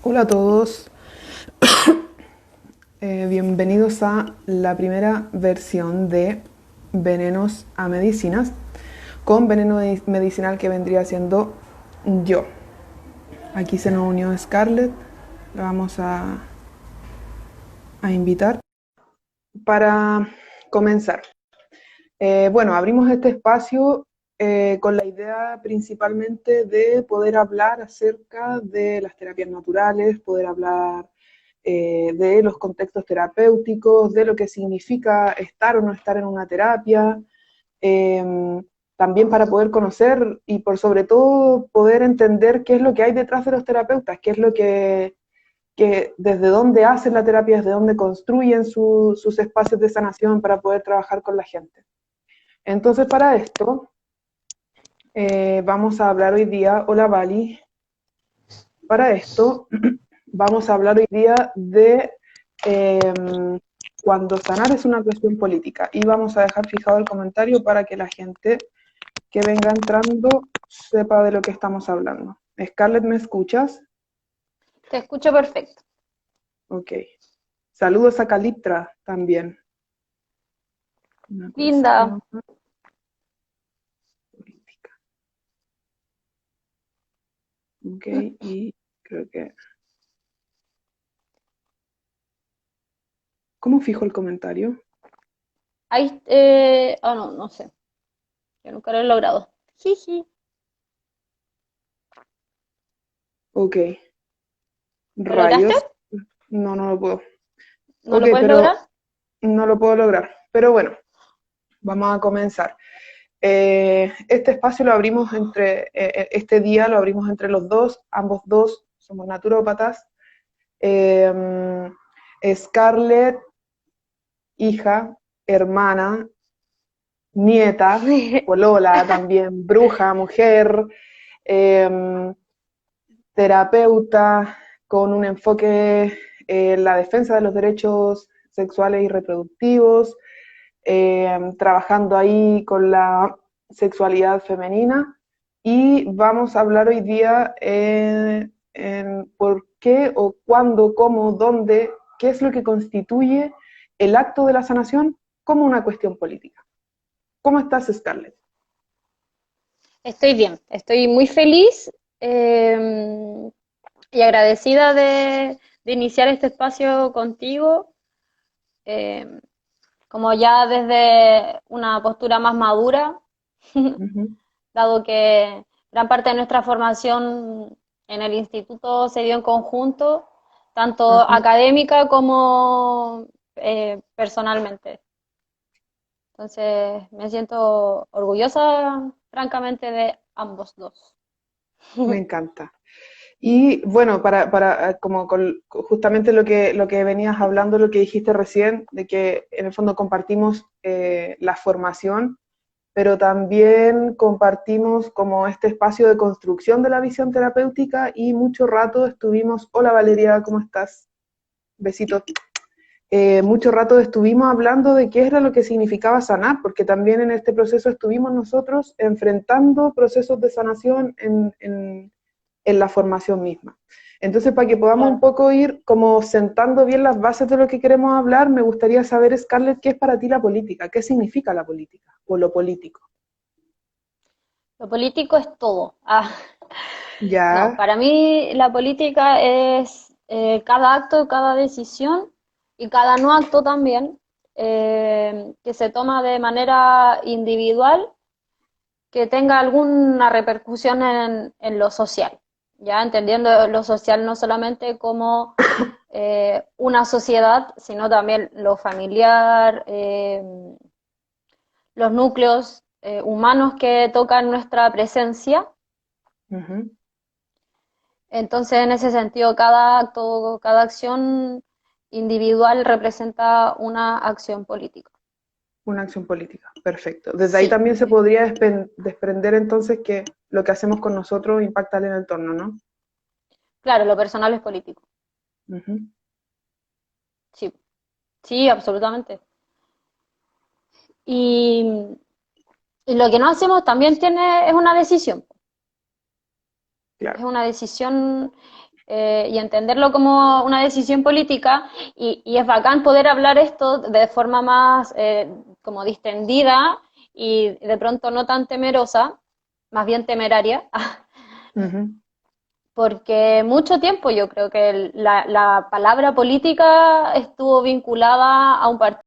Hola a todos, bienvenidos a la primera versión de Venenos a Medicinas, con veneno medicinal que vendría siendo yo. Aquí se nos unió Scarlett, la vamos a invitar para comenzar. Bueno, abrimos este espacio con la idea principalmente de poder hablar acerca de las terapias naturales, poder hablar de los contextos terapéuticos, de lo que significa estar o no estar en una terapia, eh, también para poder conocer y por sobre todo poder entender qué es lo que hay detrás de los terapeutas, qué es lo que desde dónde hacen la terapia, desde dónde construyen sus espacios de sanación para poder trabajar con la gente. Entonces, para esto, vamos a hablar hoy día, hola Vali, para esto vamos a hablar hoy día de eh, cuando sanar es una cuestión política y vamos a dejar fijado el comentario para que la gente que venga entrando sepa de lo que estamos hablando. Scarlett, ¿me escuchas? Te escucho perfecto. Ok. Saludos a Caliptra también. Una Linda. cuestión política. Ok, y creo que... ¿Cómo fijo el comentario? Ahí, no, no sé. Yo nunca lo he logrado. Jiji. Ok. ¿Lo lograste? Rayos. No, no lo puedo. ¿No Ok, lo puedes pero lograr? no lo puedo lograr. Pero bueno, vamos a comenzar. Este espacio lo abrimos este día lo abrimos entre los dos, ambos dos somos naturópatas. Eh, Scarlett, hija, hermana, nieta, polola también, bruja, mujer, eh, terapeuta con un enfoque en la defensa de los derechos sexuales y reproductivos, trabajando ahí con la sexualidad femenina y vamos a hablar hoy día en por qué o cuándo, cómo, dónde, qué es lo que constituye el acto de la sanación como una cuestión política. ¿Cómo estás, Scarlett? Estoy bien. Estoy muy feliz y agradecida de iniciar este espacio contigo. em, Como ya desde una postura más madura, Uh -huh, dado que gran parte de nuestra formación en el instituto se dio en conjunto, uh tanto -huh. académica como personalmente. Entonces me siento orgullosa, francamente, de ambos dos. Me encanta. Y bueno, como con justamente lo que venías hablando, lo que dijiste recién, de que en el fondo compartimos la formación, pero también compartimos como este espacio de construcción de la visión terapéutica y mucho rato estuvimos, hola Valeria, ¿cómo estás? Besitos. Mucho rato estuvimos hablando de qué era lo que significaba sanar, porque también en este proceso estuvimos nosotros enfrentando procesos de sanación en la formación misma. Entonces, para que podamos un Claro. poco ir como sentando bien las bases de lo que queremos hablar, me gustaría saber, Scarlett, qué es para ti la política, qué significa la política o lo político. Lo político es todo. No, Ya, para mí la política es cada acto, cada decisión y cada no acto también que se toma de manera individual que tenga alguna repercusión en lo social, ya entendiendo lo social no solamente como una sociedad, sino también lo familiar, los núcleos humanos que tocan nuestra presencia. ujú, Entonces, en ese sentido, cada acto, cada acción individual representa una acción política. una acción política, perfecto. Desde ahí Sí, también se podría desprender entonces que lo que hacemos con nosotros impacta en el entorno, ¿no? claro, lo personal es político. Ujú, Sí, sí, absolutamente. Y, y lo que no hacemos también es una decisión. Es claro. una decisión y entenderlo como una decisión política, y es bacán poder hablar esto de forma más como distendida y de pronto no tan temerosa, más bien temeraria, Ujú. porque mucho tiempo yo creo que la palabra política estuvo vinculada a un partido.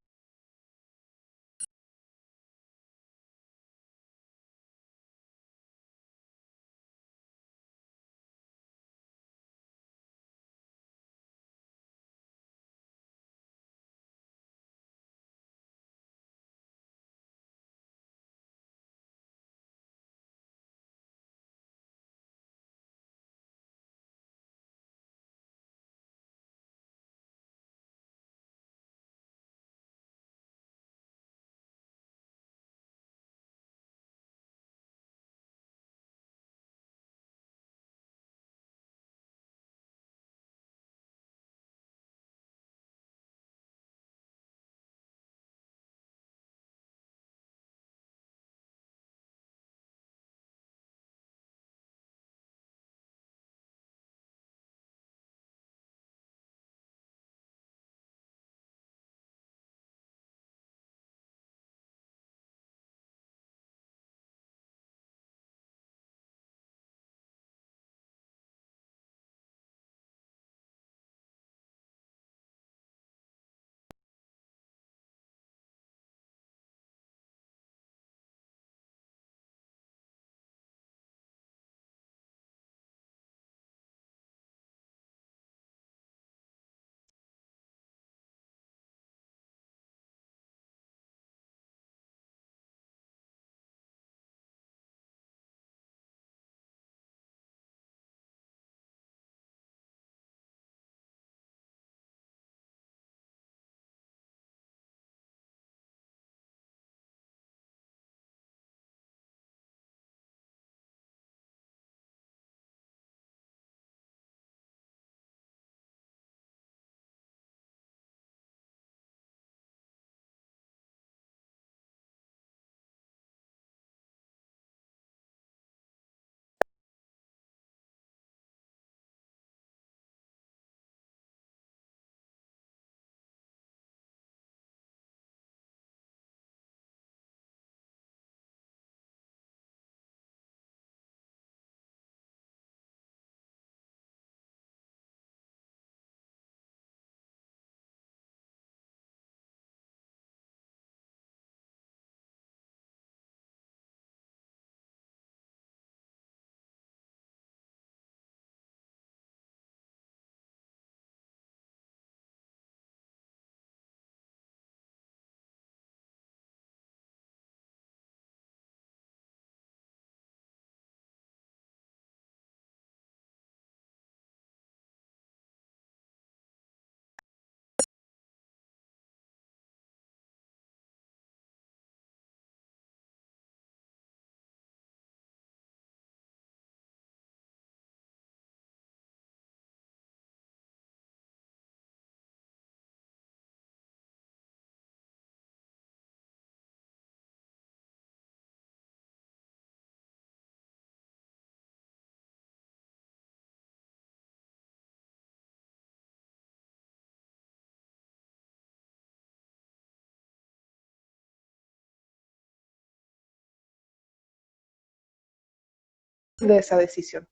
De esa decisión,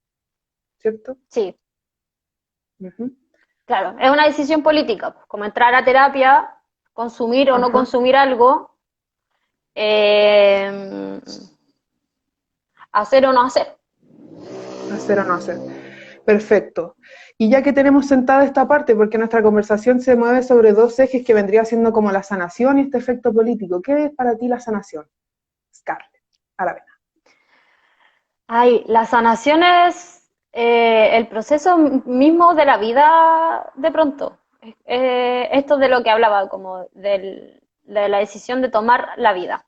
¿cierto? Sí, Ujú. claro, es una decisión política, pues, como entrar a terapia, consumir o no Ajá. consumir algo, eh, hacer o no hacer. Hacer o no hacer. Perfecto. Y ya que tenemos sentada esta parte, porque nuestra conversación se mueve sobre dos ejes que vendría siendo como la sanación y este efecto político, ¿qué es para ti la sanación? Scarlett, Aravena. Ay, la sanación es el proceso mismo de la vida de pronto. Esto de lo que hablaba, como de la decisión de tomar la vida,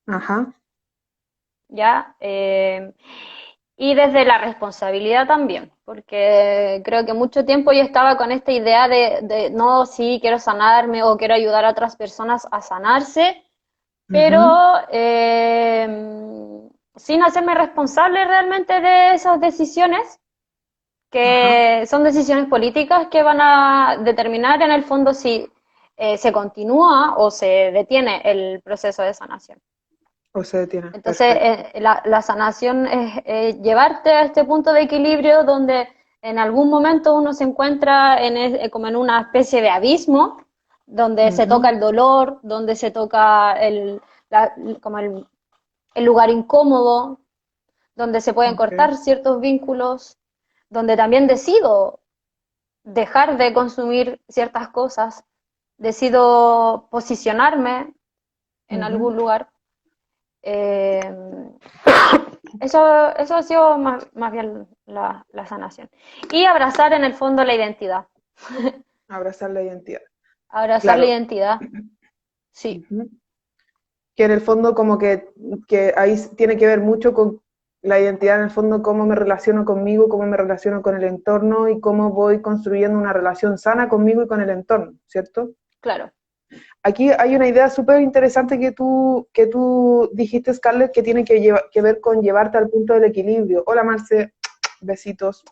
Ajá. ¿ya? Y desde la responsabilidad también, porque creo que mucho tiempo yo estaba con esta idea no, sí, quiero sanarme o quiero ayudar a otras personas a sanarse, pero Ujú. sin hacerme responsable realmente de esas decisiones Ajá. que son decisiones políticas que van a determinar en el fondo si se continúa o se detiene el proceso de sanación. O se detiene. Entonces, Perfecto. la sanación es llevarte a este punto de equilibrio donde en algún momento uno se encuentra como en una especie de abismo, donde se toca Ujú. el dolor, donde se toca como el lugar incómodo, donde se pueden Ok. cortar ciertos vínculos, donde también decido dejar de consumir ciertas cosas, decido posicionarme en Ujú. algún lugar. Eh, eso ha sido más bien la sanación. Y abrazar en el fondo la identidad. Abrazar la identidad. Abrazar la Claro. identidad, sí, Ujú. Que en el fondo como que ahí tiene que ver mucho con la identidad, en el fondo cómo me relaciono conmigo, cómo me relaciono con el entorno y cómo voy construyendo una relación sana conmigo y con el entorno, ¿cierto? claro. Aquí hay una idea súper interesante que tú dijiste, Scarlett, que tiene que ver con llevarte al punto del equilibrio. Hola, Marce, besitos.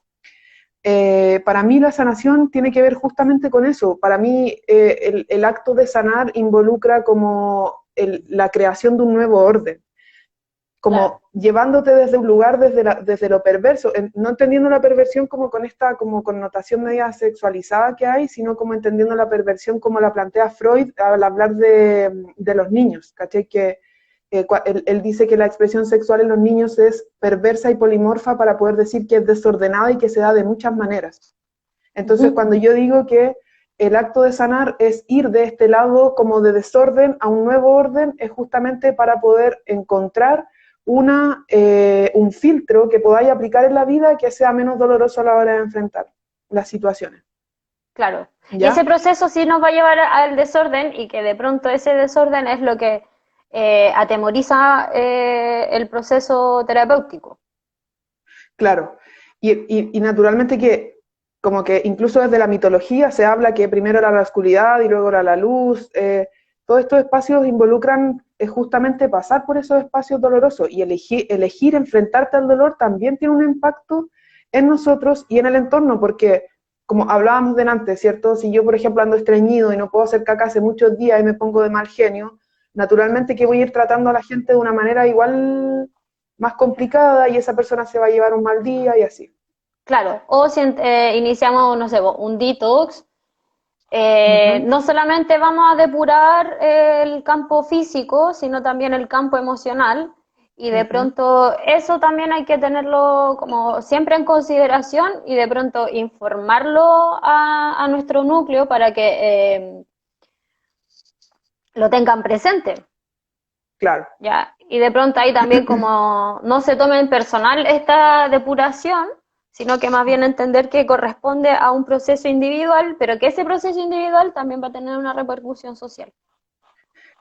Para mí la sanación tiene que ver justamente con eso. Para mí el acto de sanar involucra como la creación de un nuevo orden, Claro. como llevándote desde un lugar desde lo perverso, no entendiendo la perversión como con esta como connotación media sexualizada que hay, sino como entendiendo la perversión como la plantea Freud al hablar de los niños, ¿cachai? Que él dice que la expresión sexual en los niños es perversa y polimorfa para poder decir que es desordenada y que se da de muchas maneras. Entonces, Ujú. cuando yo digo que el acto de sanar es ir de este lado como de desorden a un nuevo orden, es justamente para poder encontrar un filtro que podáis aplicar en la vida que sea menos doloroso a la hora de enfrentar las situaciones. Claro. Y ese ¿Ya? proceso sí nos va a llevar al desorden y que de pronto ese desorden es lo que atemoriza el proceso terapéutico. Claro. Y naturalmente que, como que incluso desde la mitología se habla que primero era la oscuridad y luego era la luz. Todos estos espacios involucran justamente pasar por esos espacios dolorosos y elegir enfrentarte al dolor también tiene un impacto en nosotros y en el entorno, porque como hablábamos delante, ¿cierto? Si yo, por ejemplo, ando estreñido y no puedo hacer caca hace muchos días y me pongo de mal genio, naturalmente que voy a ir tratando a la gente de una manera igual más complicada y esa persona se va a llevar un mal día y así. Claro, o si iniciamos, no sé, un detox, Ujú, no solamente vamos a depurar el campo físico, sino también el campo emocional. Y de ujú. pronto eso también hay que tenerlo como siempre en consideración y de pronto informarlo a nuestro núcleo para que lo tengan presente. Claro, ¿Ya? Y de pronto ahí también como no se tome en personal esta depuración, sino que más bien entender que corresponde a un proceso individual, pero que ese proceso individual también va a tener una repercusión social.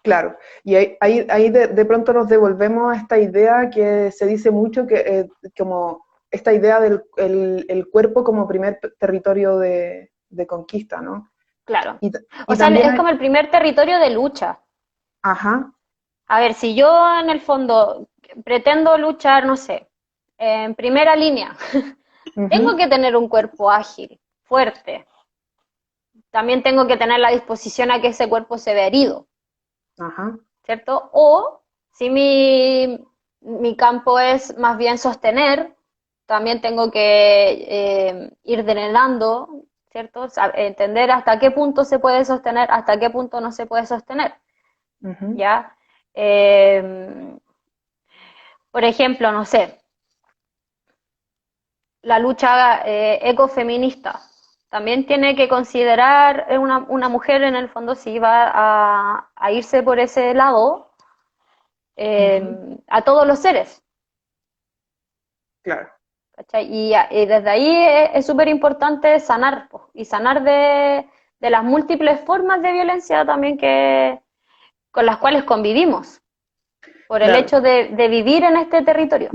claro. Y ahí de pronto nos devolvemos a esta idea que se dice mucho, que como esta idea del el cuerpo como primer territorio de conquista, ¿no? Claro. Y, O y sea, también es hay, como el primer territorio de lucha. ajá, A ver, si yo en el fondo pretendo luchar, no sé, en primera línea, tengo ujú, que tener un cuerpo ágil, fuerte. También tengo que tener la disposición a que ese cuerpo se vea herido. ajá, ¿Cierto? O si mi campo es más bien sostener, también tengo que ir drenando, ¿cierto? Entender hasta qué punto se puede sostener, hasta qué punto no se puede sostener, ujú, ¿ya? Eh, por ejemplo, no sé, la lucha ecofeminista también tiene que considerar una mujer en el fondo si va a irse por ese lado ujú, a todos los seres. claro. ¿Cachai? Y desde ahí es súper importante sanar, po, y sanar de las múltiples formas de violencia también con las cuales convivimos, por el Claro. hecho de vivir en este territorio.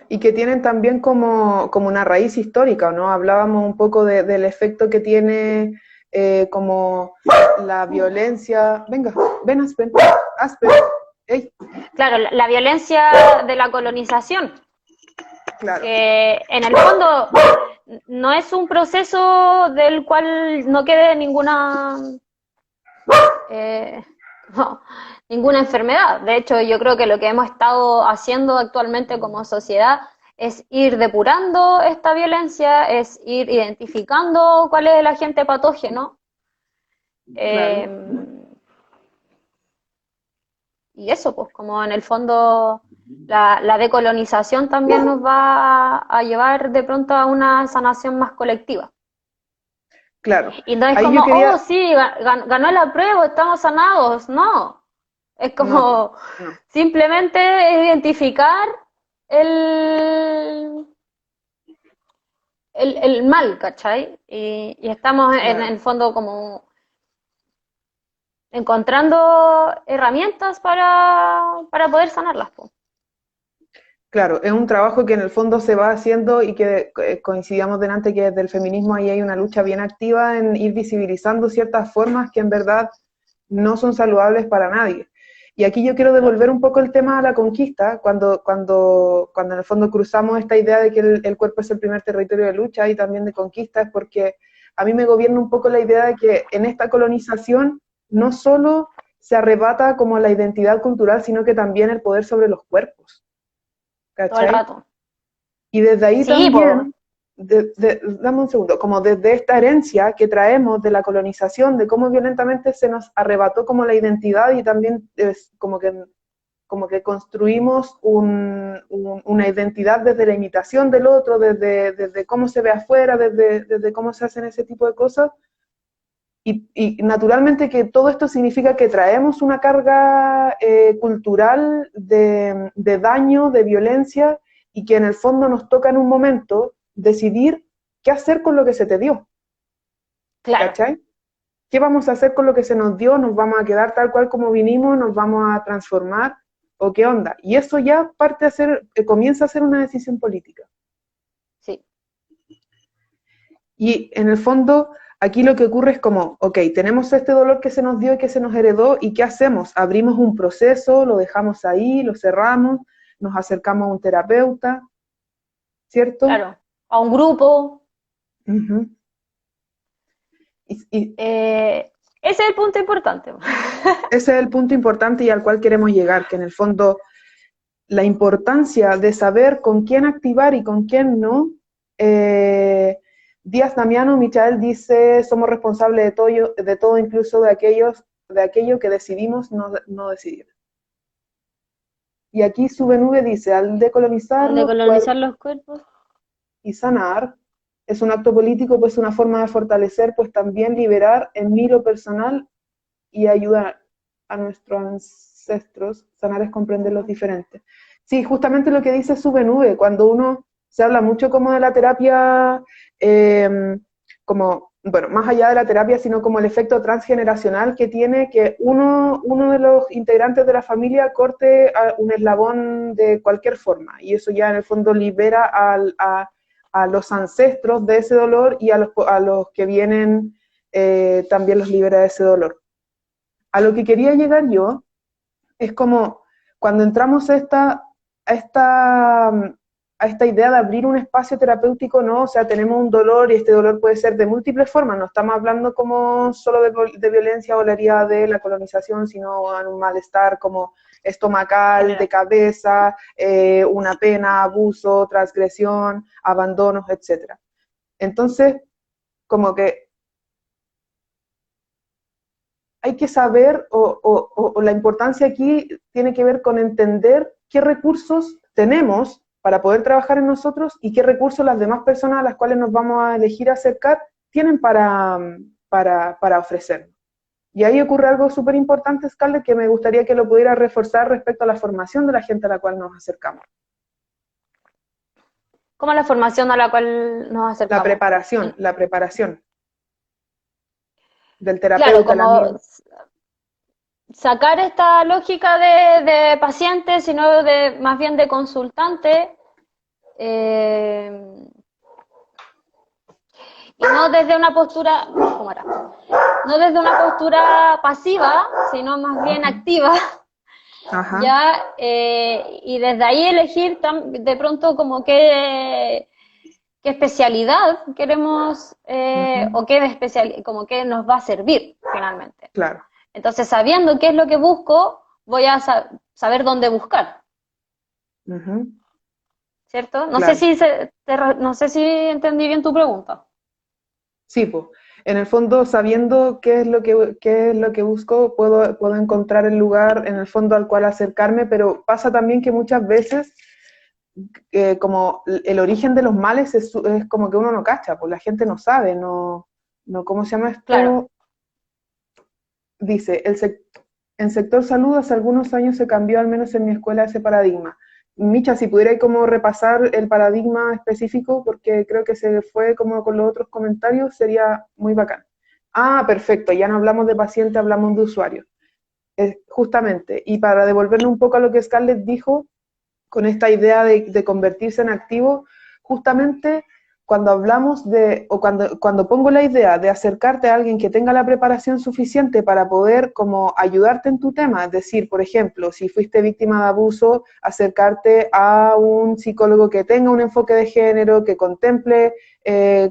Y que tienen también como una raíz histórica, ¿no? Hablábamos un poco del efecto que tiene como la violencia. Venga, ven Aspen, Aspen, ey, Claro, la violencia de la colonización, claro. que en el fondo no es un proceso del cual no quede ninguna, eh, no, ninguna enfermedad. De hecho, yo creo que lo que hemos estado haciendo actualmente como sociedad es ir depurando esta violencia, es ir identificando cuál es el agente patógeno. Claro. Y eso, pues como en el fondo la decolonización también nos va a llevar de pronto a una sanación más colectiva. Claro. Y no es Ahí como, yo oh, quería, sí, ganó la prueba, estamos sanados. No, es no, po, como no, simplemente identificar el, el mal, ¿cachai? Y estamos en claro. el fondo como encontrando herramientas para poder sanarlas, po. Claro, es un trabajo que en el fondo se va haciendo y que coincidíamos delante que desde el feminismo ahí hay una lucha bien activa en ir visibilizando ciertas formas que en verdad no son saludables para nadie. Y aquí yo quiero devolver un poco el tema a la conquista, cuando en el fondo cruzamos esta idea de que el cuerpo es el primer territorio de lucha y también de conquista, es porque a mí me gobierna un poco la idea de que en esta colonización no solo se arrebata como la identidad cultural, sino que también el poder sobre los cuerpos. Todo el ¿Cachai? rato. Y desde ahí Sí, pues, también, dame un segundo, como desde esta herencia que traemos de la colonización, de cómo violentamente se nos arrebató como la identidad y también es como que construimos una identidad desde la imitación del otro, desde cómo se ve afuera, desde cómo se hacen ese tipo de cosas. Y naturalmente que todo esto significa que traemos una carga cultural de daño, de violencia, y que en el fondo nos toca en un momento decidir qué hacer con lo que se te dio, claro. ¿cachai? ¿Qué vamos a hacer con lo que se nos dio? ¿Nos vamos a quedar tal cual como vinimos? ¿Nos vamos a transformar? ¿O qué onda? Y eso ya parte a ser, comienza a ser una decisión política. Sí, Y en el fondo, aquí lo que ocurre es como, ok, tenemos este dolor que se nos dio y que se nos heredó, ¿y qué hacemos? Abrimos un proceso, lo dejamos ahí, lo cerramos, nos acercamos a un terapeuta, ¿cierto? claro. A un grupo. Uh-huh. Y Ese es el punto importante. ese es el punto importante y al cual queremos llegar, que en el fondo la importancia de saber con quién activar y con quién no. Díaz Damiano, Michael dice, somos responsables de todo incluso de aquello que decidimos no decidir. Y aquí Subenube dice, al decolonizar Al los cuerpos decolonizar los cuerpos. y sanar, es un acto político, pues una forma de fortalecer, pues también liberar en mí lo personal y ayudar a nuestros ancestros. Sanar es comprender los diferentes. Sí, justamente lo que dice Subenube, cuando uno se habla mucho como de la terapia, como, bueno, más allá de la terapia, sino como el efecto transgeneracional que tiene que uno de los integrantes de la familia corte un eslabón de cualquier forma, y eso ya en el fondo libera a los ancestros de ese dolor y a los que vienen también los libera de ese dolor. A lo que quería llegar yo es como cuando entramos a esta, a esta idea de abrir un espacio terapéutico, ¿no? O sea, tenemos un dolor y este dolor puede ser de múltiples formas, no estamos hablando como solo de violencia o la herida de la colonización, sino en un malestar como estomacal, de General. cabeza, una pena, abuso, transgresión, abandonos, etc. Entonces, como que hay que saber, o la importancia aquí tiene que ver con entender qué recursos tenemos para poder trabajar en nosotros y qué recursos las demás personas a las cuales nos vamos a elegir acercar tienen para ofrecernos. Y ahí ocurre algo súper importante, Scarlett, que me gustaría que lo pudiera reforzar respecto a la formación de la gente a la cual nos acercamos. Como la formación a la cual nos acercamos. La preparación del Claro, terapeuta, el como amigo. sacar esta lógica de paciente, sino de más bien de consultante, y no desde una postura, ¿cómo era? No desde una postura pasiva, sino más bien activa, Ajá, ya, y desde ahí elegir de pronto como que qué especialidad queremos Ujú, o como qué nos va a servir finalmente. claro. Entonces, sabiendo qué es lo que busco, voy a saber dónde buscar, Ujú, ¿cierto? claro. No sé si entendí bien tu pregunta. Sí, pues. En el fondo, sabiendo qué es lo que busco, puedo encontrar el lugar en el fondo al cual acercarme, pero pasa también que muchas veces, como el origen de los males es como que uno no cacha, pues la gente no sabe, ¿cómo se llama Claro, esto? Dice, en sector salud hace algunos años se cambió, al menos en mi escuela, ese paradigma. Micha, si pudierais como repasar el paradigma específico, porque creo que se fue como con los otros comentarios, sería muy bacán. Ah, perfecto, ya no hablamos de paciente, hablamos de usuario. Justamente, y para devolverle un poco a lo que Scarlett dijo, con esta idea de convertirse en activo, justamente cuando hablamos o cuando pongo la idea de acercarte a alguien que tenga la preparación suficiente para poder como ayudarte en tu tema, es decir, por ejemplo, si fuiste víctima de abuso, acercarte a un psicólogo que tenga un enfoque de género, que contemple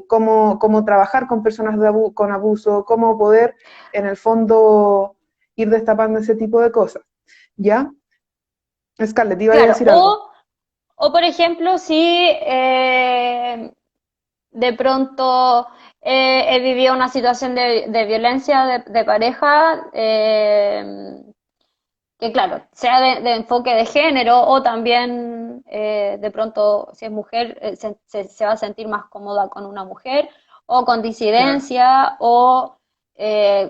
cómo trabajar con personas con abuso, cómo poder en el fondo ir destapando ese tipo de cosas. ¿Ya? Scarlett, iba a claro. decir algo. O por ejemplo, si de pronto he vivido una situación de violencia de pareja, que claro, sea de enfoque de género o también de pronto si es mujer se va a sentir más cómoda con una mujer o con Claro. disidencia o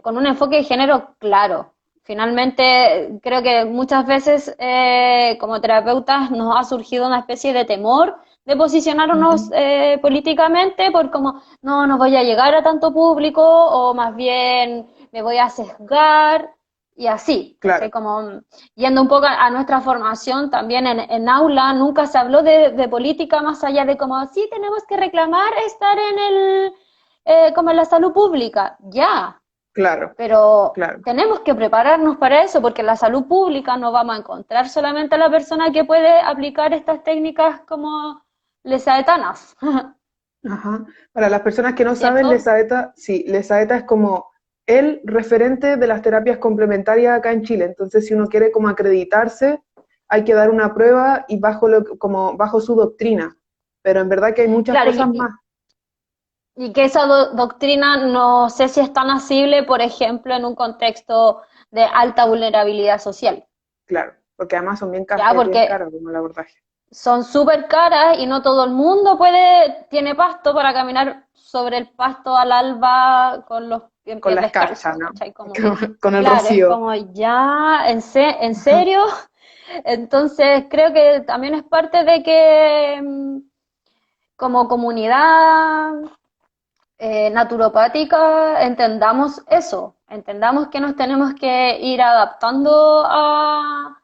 con un enfoque de género claro. Finalmente, creo que muchas veces como terapeutas nos ha surgido una especie de temor de posicionarnos Ujú. políticamente por como, no voy a llegar a tanto público o más bien me voy a sesgar y así, ¿cachai? Claro, Como yendo un poco a nuestra formación también en aula, nunca se habló de política más allá de como, sí, tenemos que reclamar estar en como en la salud pública, ya, claro, pero claro. tenemos que prepararnos para eso, porque en la salud pública no vamos a encontrar solamente a la persona que puede aplicar estas técnicas como lesaetanas, Ajá. Para las personas que no saben, ¿cierto? Lesaeta, sí, Lesaeta es como el referente de las terapias complementarias acá en Chile. Entonces, si uno quiere como acreditarse, hay que dar una prueba y como bajo su doctrina. Pero en verdad que hay muchas Claro, cosas más, y que esa doctrina no sé si es tan asible, por ejemplo, en un contexto de alta vulnerabilidad social, claro, porque además son ¿ya? bien Porque caras como el abordaje. son súper caras y no todo el mundo tiene pasto para caminar sobre el pasto al alba con los Con pies la escarcha, descalzos, ¿no? ¿cachai? Como, Con el claro, es rocío. como ya, ¿en Ajá. serio? Entonces creo que también es parte de que como comunidad naturopática entendamos eso, entendamos que nos tenemos que ir adaptando a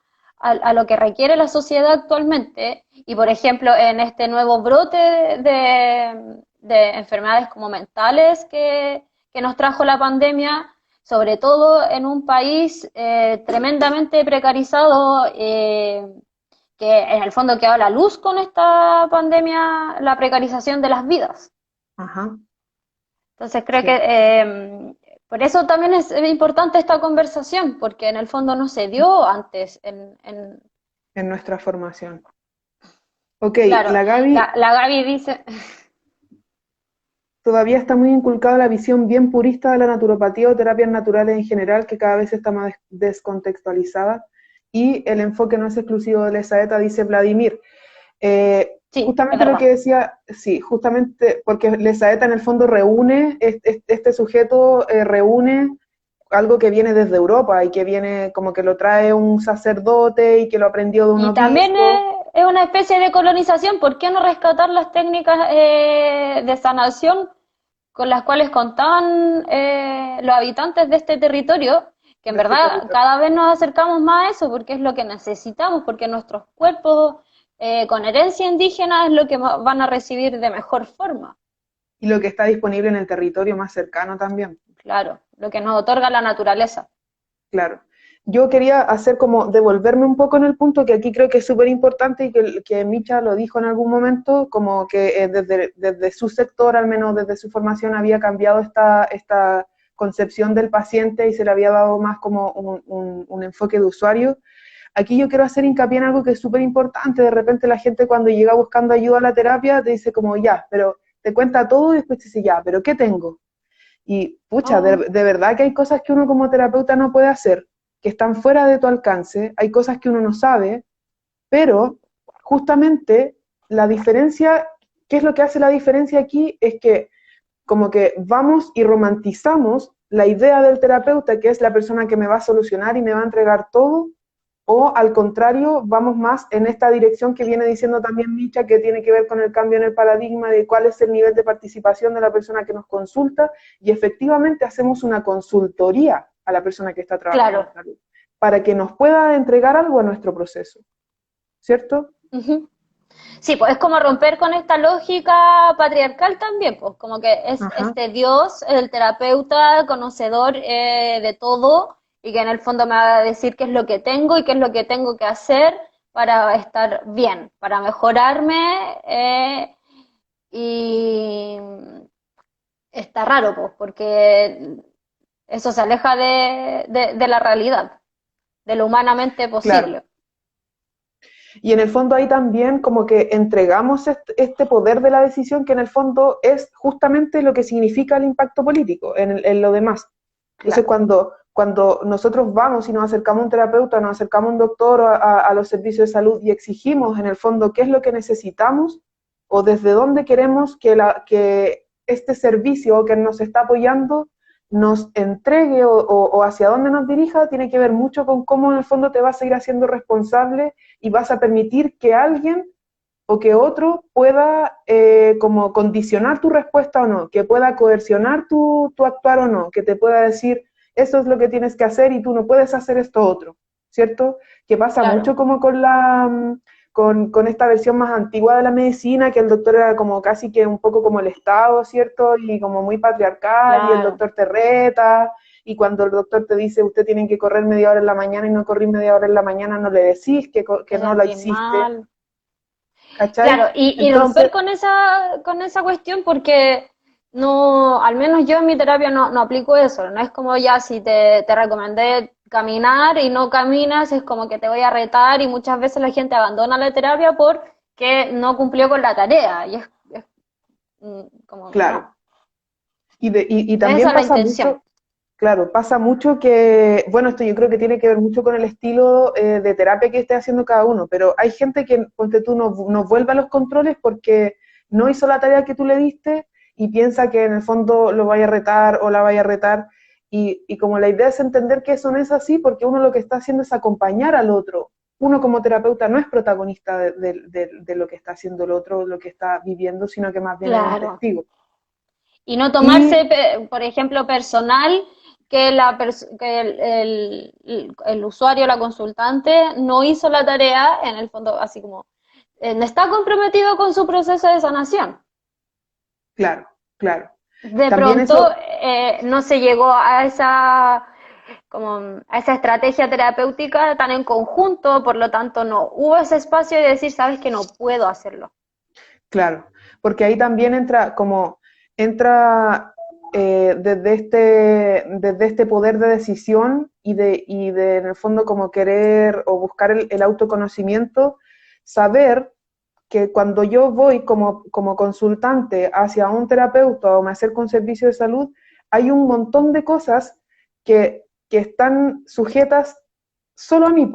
lo que requiere la sociedad actualmente y, por ejemplo, en este nuevo brote de enfermedades como mentales que nos trajo la pandemia, sobre todo en un país tremendamente precarizado, que en el fondo quedó a la luz con esta pandemia, la precarización de las vidas. Ajá, Entonces creo que sí, por eso también es importante esta conversación, porque en el fondo no se dio antes. en nuestra formación. Ok, Claro, la Gaby la Gaby dice, todavía está muy inculcada la visión bien purista de la naturopatía o terapias naturales en general, que cada vez está más descontextualizada, y el enfoque no es exclusivo de la saeta, dice Vladimir. sí, es Justamente lo que verdad. decía, sí, justamente porque Lesaeta en el fondo este sujeto reúne algo que viene desde Europa y que viene como que lo trae un sacerdote y que lo aprendió de un Y también obispo. es una especie de colonización. ¿Por qué no rescatar las técnicas de sanación con las cuales contaban los habitantes de este territorio? Que en De este verdad territorio. cada vez nos acercamos más a eso porque es lo que necesitamos, porque nuestros cuerpos con herencia indígena es lo que van a recibir de mejor forma. Y lo que está disponible en el territorio más cercano también. Claro, lo que nos otorga la naturaleza. Claro. yo quería hacer como devolverme un poco en el punto que aquí creo que es súper importante y que Micha lo dijo en algún momento, como que desde su sector, al menos desde su formación, había cambiado esta concepción del paciente y se le había dado más como un enfoque de usuario. Aquí yo quiero hacer hincapié en algo que es súper importante. De repente la gente cuando llega buscando ayuda a la terapia te dice como ya, pero te cuenta todo y después te dice ya, pero ¿qué tengo? Y pucha, Oh, de verdad que hay cosas que uno como terapeuta no puede hacer, que están fuera de tu alcance, hay cosas que uno no sabe, pero justamente la diferencia, ¿qué es lo que hace la diferencia aquí? Es que como que vamos y romantizamos la idea del terapeuta, que es la persona que me va a solucionar y me va a entregar todo, o al contrario, vamos más en esta dirección que viene diciendo también Micha, que tiene que ver con el cambio en el paradigma de cuál es el nivel de participación de la persona que nos consulta, y efectivamente hacemos una consultoría a la persona que está trabajando claro. en salud, para que nos pueda entregar algo a nuestro proceso, ¿cierto? Ujú. Sí, pues es como romper con esta lógica patriarcal también, pues como que es Ajá, este Dios, el terapeuta, conocedor de todo y que en el fondo me va a decir qué es lo que tengo y qué es lo que tengo que hacer para estar bien, para mejorarme y está raro, pues, porque eso se aleja de la realidad, de lo humanamente claro. posible. Y en el fondo ahí también como que entregamos este poder de la decisión que en el fondo es justamente lo que significa el impacto político en lo demás. Entonces Claro, cuando nosotros vamos y nos acercamos a un terapeuta, nos acercamos a un doctor o a los servicios de salud y exigimos en el fondo qué es lo que necesitamos o desde dónde queremos que este servicio que nos está apoyando nos entregue o hacia dónde nos dirija, tiene que ver mucho con cómo en el fondo te vas a ir haciendo responsable y vas a permitir que alguien o que otro pueda como condicionar tu respuesta o no, que pueda coercionar tu actuar o no, que te pueda decir, eso es lo que tienes que hacer y tú no puedes hacer esto otro, ¿cierto? Que pasa claro, mucho como con esta versión más antigua de la medicina, que el doctor era como casi que un poco como el Estado, ¿cierto? Y como muy patriarcal, y el claro, doctor te reta, y cuando el doctor te dice, usted tiene que correr media hora en la mañana y no corrí media hora en la mañana, no le decís que te no la sentís hiciste, mal. ¿cachai? Claro, y Entonces, romper con esa cuestión porque no, al menos yo en mi terapia no aplico eso, no es como ya si te recomendé caminar y no caminas, es como que te voy a retar y muchas veces la gente abandona la terapia porque no cumplió con la tarea y es como, claro. no, Y no es también esa la pasa intención. mucho, claro, pasa mucho que, bueno, esto yo creo que tiene que ver mucho con el estilo de terapia que esté haciendo cada uno, pero hay gente que, ponte tú, no vuelve a los controles porque no hizo la tarea que tú le diste y piensa que en el fondo lo vaya a retar o la vaya a retar. Y como la idea es entender que eso no es así, porque uno lo que está haciendo es acompañar al otro. Uno como terapeuta no es protagonista de lo que está haciendo el otro, lo que está viviendo, sino que más bien es un Claro. testigo. Y no Y tomarse, por ejemplo, personal que, que el usuario, la consultante, no hizo la tarea, en el fondo, así como, no está comprometido con su proceso de sanación. claro, claro. De También pronto, eso, no se llegó a esa, como, a esa estrategia terapéutica tan en conjunto, por lo tanto, no hubo ese espacio de decir, sabes que no puedo hacerlo. claro, porque ahí también entra desde este poder de decisión y de, en el fondo, como querer o buscar el autoconocimiento, saber que cuando yo voy como consultante hacia un terapeuta o me acerco a un servicio de salud, hay un montón de cosas que están sujetas solo a mí.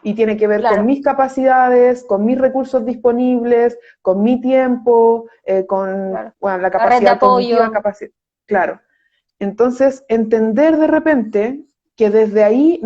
Y tiene que ver con Claro, mis capacidades, con mis recursos disponibles, con mi tiempo, con claro. bueno, la La red de capacidad cognitiva, apoyo, claro. Entonces, entender de repente que desde ahí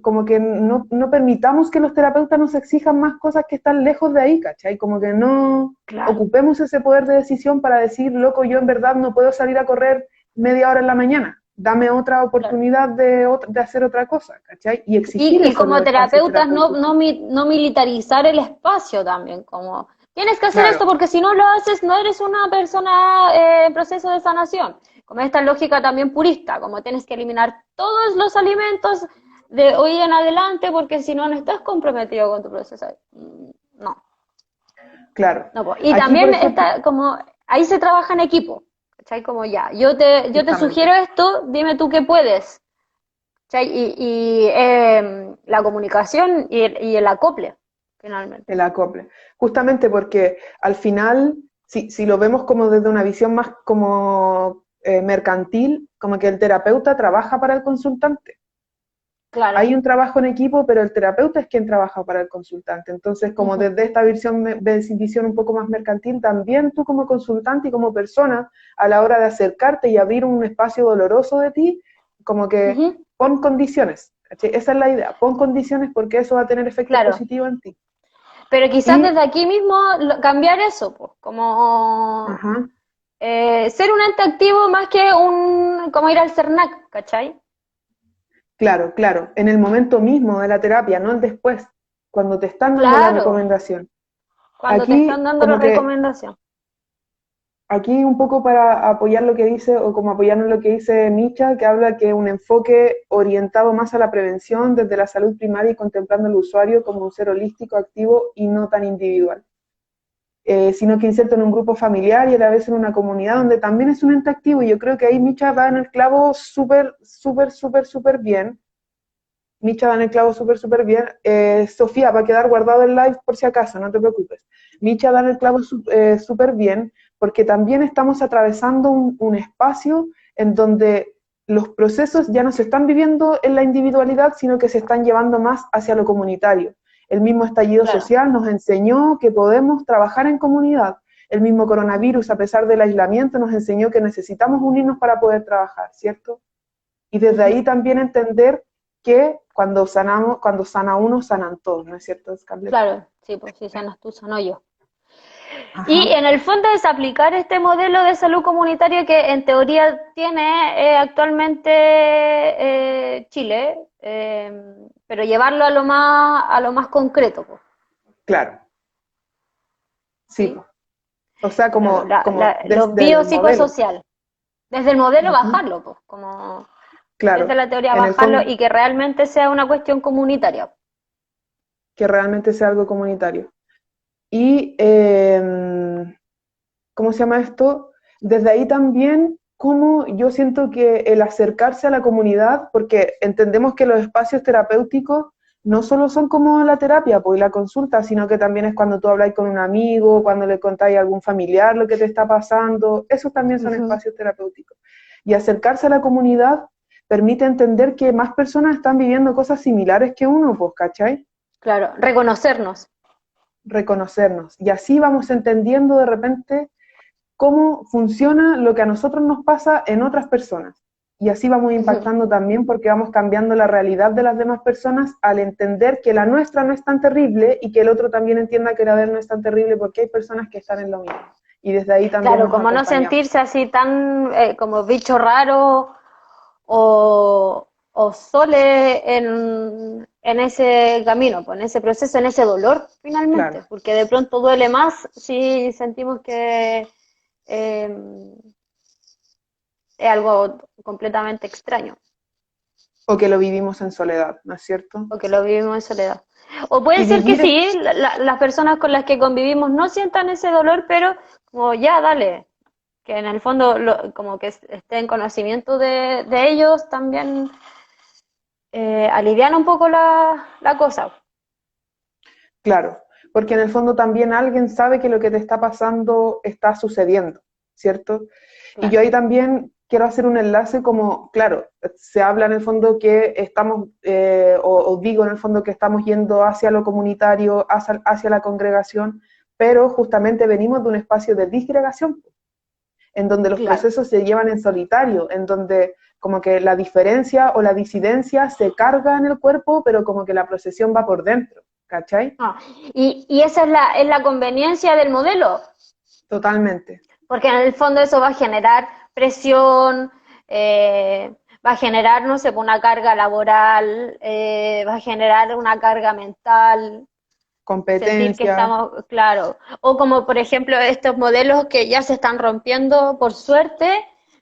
como que no permitamos que los terapeutas nos exijan más cosas que están lejos de ahí, ¿cachai? Como que no claro. ocupemos ese poder de decisión para decir, loco, yo en verdad no puedo salir a correr media hora en la mañana, dame otra Claro. oportunidad de hacer otra cosa, ¿cachai? Y exigir Y eso en los como espacios terapeutas terapéuticos. no militarizar el espacio también, como tienes que hacer Claro, esto porque si no lo haces no eres una persona en proceso de sanación. Como esta lógica también purista, como tienes que eliminar todos los alimentos de hoy en adelante, porque si no, no estás comprometido con tu proceso. No, Claro. no. Y Aquí, por también ejemplo, está como, ahí se trabaja en equipo, ¿cachai? Como ya, yo te sugiero justamente, esto, dime tú qué puedes, ¿cachai? La comunicación y el acople, finalmente. el acople. Justamente porque al final, si lo vemos como desde una visión más como mercantil, como que el terapeuta trabaja para el consultante. Claro. Hay un trabajo en equipo, pero el terapeuta es quien trabaja para el consultante. Entonces, como Ujú. desde esta visión un poco más mercantil, también tú como consultante y como persona, a la hora de acercarte y abrir un espacio doloroso de ti, como que Ujú. pon condiciones. ¿Cachai? Esa es la idea, pon condiciones porque eso va a tener efectos Claro. positivos en ti. Pero quizás Y, desde aquí mismo cambiar eso, pues, como ajá, ser un ente activo más que como ir al CERNAC, ¿cachai? claro, claro, en el momento mismo de la terapia, no el después, cuando te están dando la Claro, recomendación. cuando te están Aquí, dando la como que recomendación. aquí un poco para apoyar lo que dice, o como apoyarnos lo que dice Micha, que habla que un enfoque orientado más a la prevención desde la salud primaria y contemplando al usuario como un ser holístico, activo y no tan individual, sino que inserta en un grupo familiar y a la vez en una comunidad donde también es un ente activo. Y yo creo que ahí Micha va en el clavo súper, súper, súper, súper bien. Micha va en el clavo súper, súper bien. Sofía, va a quedar guardado el live por si acaso, no te preocupes. Micha da en el clavo súper bien porque también estamos atravesando un espacio en donde los procesos ya no se están viviendo en la individualidad, sino que se están llevando más hacia lo comunitario. El mismo estallido Claro, social nos enseñó que podemos trabajar en comunidad. El mismo coronavirus, a pesar del aislamiento, nos enseñó que necesitamos unirnos para poder trabajar, ¿cierto? Y desde ujú, ahí también entender que cuando sanamos, cuando sana uno, sanan todos, ¿no es cierto, Scarlett? claro, sí, pues si sanas tú, sano yo. Y Ajá, en el fondo es aplicar este modelo de salud comunitario que en teoría tiene actualmente Chile, pero llevarlo a lo más concreto, pues, claro, sí, ¿sí? po. O sea, como Lo desde el modelo. biopsicosocial. Desde el modelo Ujú. bajarlo, pues, como desde Claro, la teoría en el bajarlo fondo, y que realmente sea una cuestión comunitaria. que realmente sea algo comunitario. Y, ¿cómo se llama esto? Desde ahí también, como yo siento que el acercarse a la comunidad, porque entendemos que los espacios terapéuticos no solo son como la terapia pues, y la consulta, sino que también es cuando tú hablas con un amigo, cuando le contáis a algún familiar lo que te está pasando, esos también son Ujú. espacios terapéuticos. Y acercarse a la comunidad permite entender que más personas están viviendo cosas similares que uno, pues, ¿cachai? Claro, reconocernos. Reconocernos. Y así vamos entendiendo de repente cómo funciona lo que a nosotros nos pasa en otras personas. Y así vamos Ujú. impactando también porque vamos cambiando la realidad de las demás personas al entender que la nuestra no es tan terrible y que el otro también entienda que la de él no es tan terrible porque hay personas que están en lo mismo. Y desde ahí también Claro, nos como no acompañamos. sentirse así tan como bicho raro o sole en ese camino, pues, en ese proceso, en ese dolor, finalmente, Claro. porque de pronto duele más si sentimos que eh, es algo completamente extraño. O que lo vivimos en soledad, ¿no es cierto? O que lo vivimos en soledad. O puede Y ser que vivir es, sí, las personas con las que convivimos no sientan ese dolor, pero como ya, dale, que en el fondo como que esté en conocimiento de ellos también alivian un poco la cosa. claro, porque en el fondo también alguien sabe que lo que te está pasando está sucediendo, ¿cierto? Y yo Claro, ahí también quiero hacer un enlace como, claro, se habla en el fondo que estamos, o digo en el fondo que estamos yendo hacia lo comunitario, hacia la congregación, pero justamente venimos de un espacio de disgregación, en donde los claro. procesos se llevan en solitario, en donde como que la diferencia o la disidencia se carga en el cuerpo, pero como que la procesión va por dentro, ¿cachai? Ah, y esa es la conveniencia del modelo, Totalmente. porque en el fondo eso va a generar presión, va a generar, no sé, una carga laboral, va a generar una carga mental, sentir que Competencia, estamos, claro, o como por ejemplo estos modelos que ya se están rompiendo por suerte,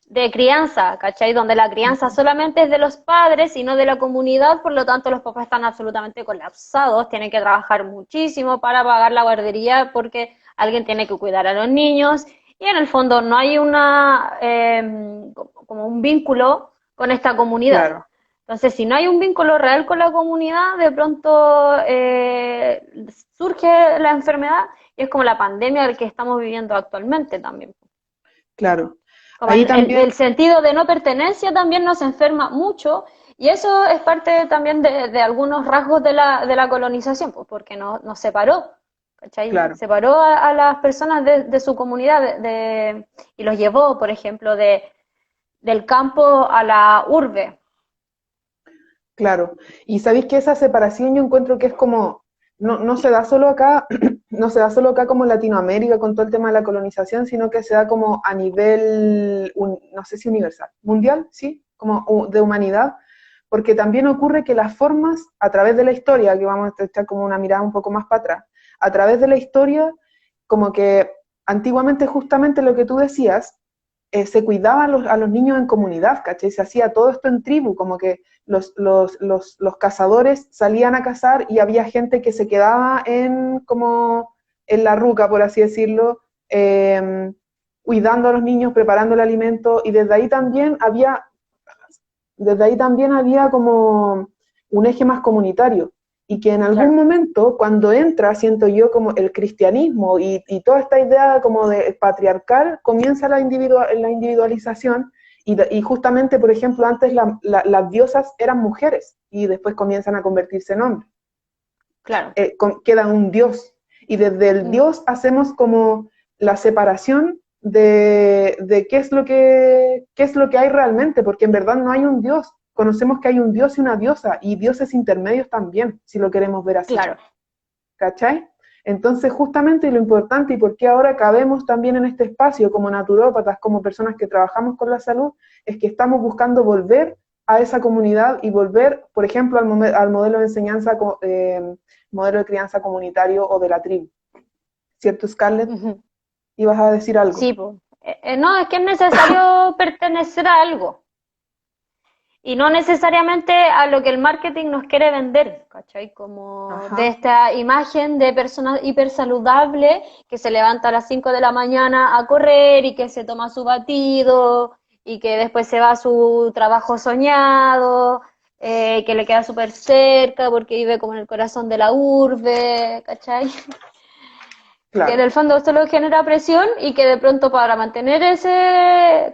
de crianza, ¿cachai? Donde la crianza solamente es de los padres y no de la comunidad, por lo tanto los papás están absolutamente colapsados, tienen que trabajar muchísimo para pagar la guardería porque alguien tiene que cuidar a los niños y en el fondo no hay como un vínculo con esta comunidad. Claro, Entonces, si no hay un vínculo real con la comunidad, de pronto surge la enfermedad y es como la pandemia que estamos viviendo actualmente también. claro. Como Ahí también, el sentido de no pertenencia también nos enferma mucho y eso es parte también de algunos rasgos de la colonización, pues porque nos separó, ¿cachai? claro. Separó a las personas de su comunidad y los llevó, por ejemplo, del campo a la urbe. Claro, y sabéis que esa separación yo encuentro que es como, no se da solo acá, no se da solo acá como en Latinoamérica con todo el tema de la colonización, sino que se da como a nivel, no sé si universal, mundial, sí, como de humanidad, porque también ocurre que las formas, a través de la historia, que vamos a echar como una mirada un poco más para atrás, a través de la historia, como que antiguamente justamente lo que tú decías, se cuidaba a los niños en comunidad, ¿cachai? Se hacía todo esto en tribu, como que los cazadores salían a cazar y había gente que se quedaba en, como, en la ruca, por así decirlo, cuidando a los niños, preparando el alimento, y desde ahí también había como un eje más comunitario y que en algún Claro. momento, cuando entra, siento yo, como el cristianismo y toda esta idea como de patriarcal, comienza la individualización y justamente, por ejemplo, antes las diosas eran mujeres y después comienzan a convertirse en hombres. Claro. Queda un dios y desde el Mm. dios hacemos como la separación de qué es lo que hay realmente, porque en verdad no hay un dios. Conocemos que hay un dios y una diosa, y dioses intermedios también, si lo queremos ver así. Claro. ¿Cachai? Entonces, justamente lo importante y por qué ahora cabemos también en este espacio como naturópatas, como personas que trabajamos con la salud, es que estamos buscando volver a esa comunidad y volver, por ejemplo, al modelo de enseñanza, modelo de crianza comunitario o de la tribu. ¿Cierto, Scarlett? Ujú. ¿Ibas a decir algo? Sí, pues. No, es que es necesario pertenecer a algo. Y no necesariamente a lo que el marketing nos quiere vender, ¿cachai? Como de Ajá, esta imagen de persona hipersaludable que se levanta a las 5 de la mañana a correr y que se toma su batido y que después se va a su trabajo soñado, que le queda súper cerca porque vive como en el corazón de la urbe, ¿cachai? Que en claro, el fondo solo genera presión y que de pronto para mantener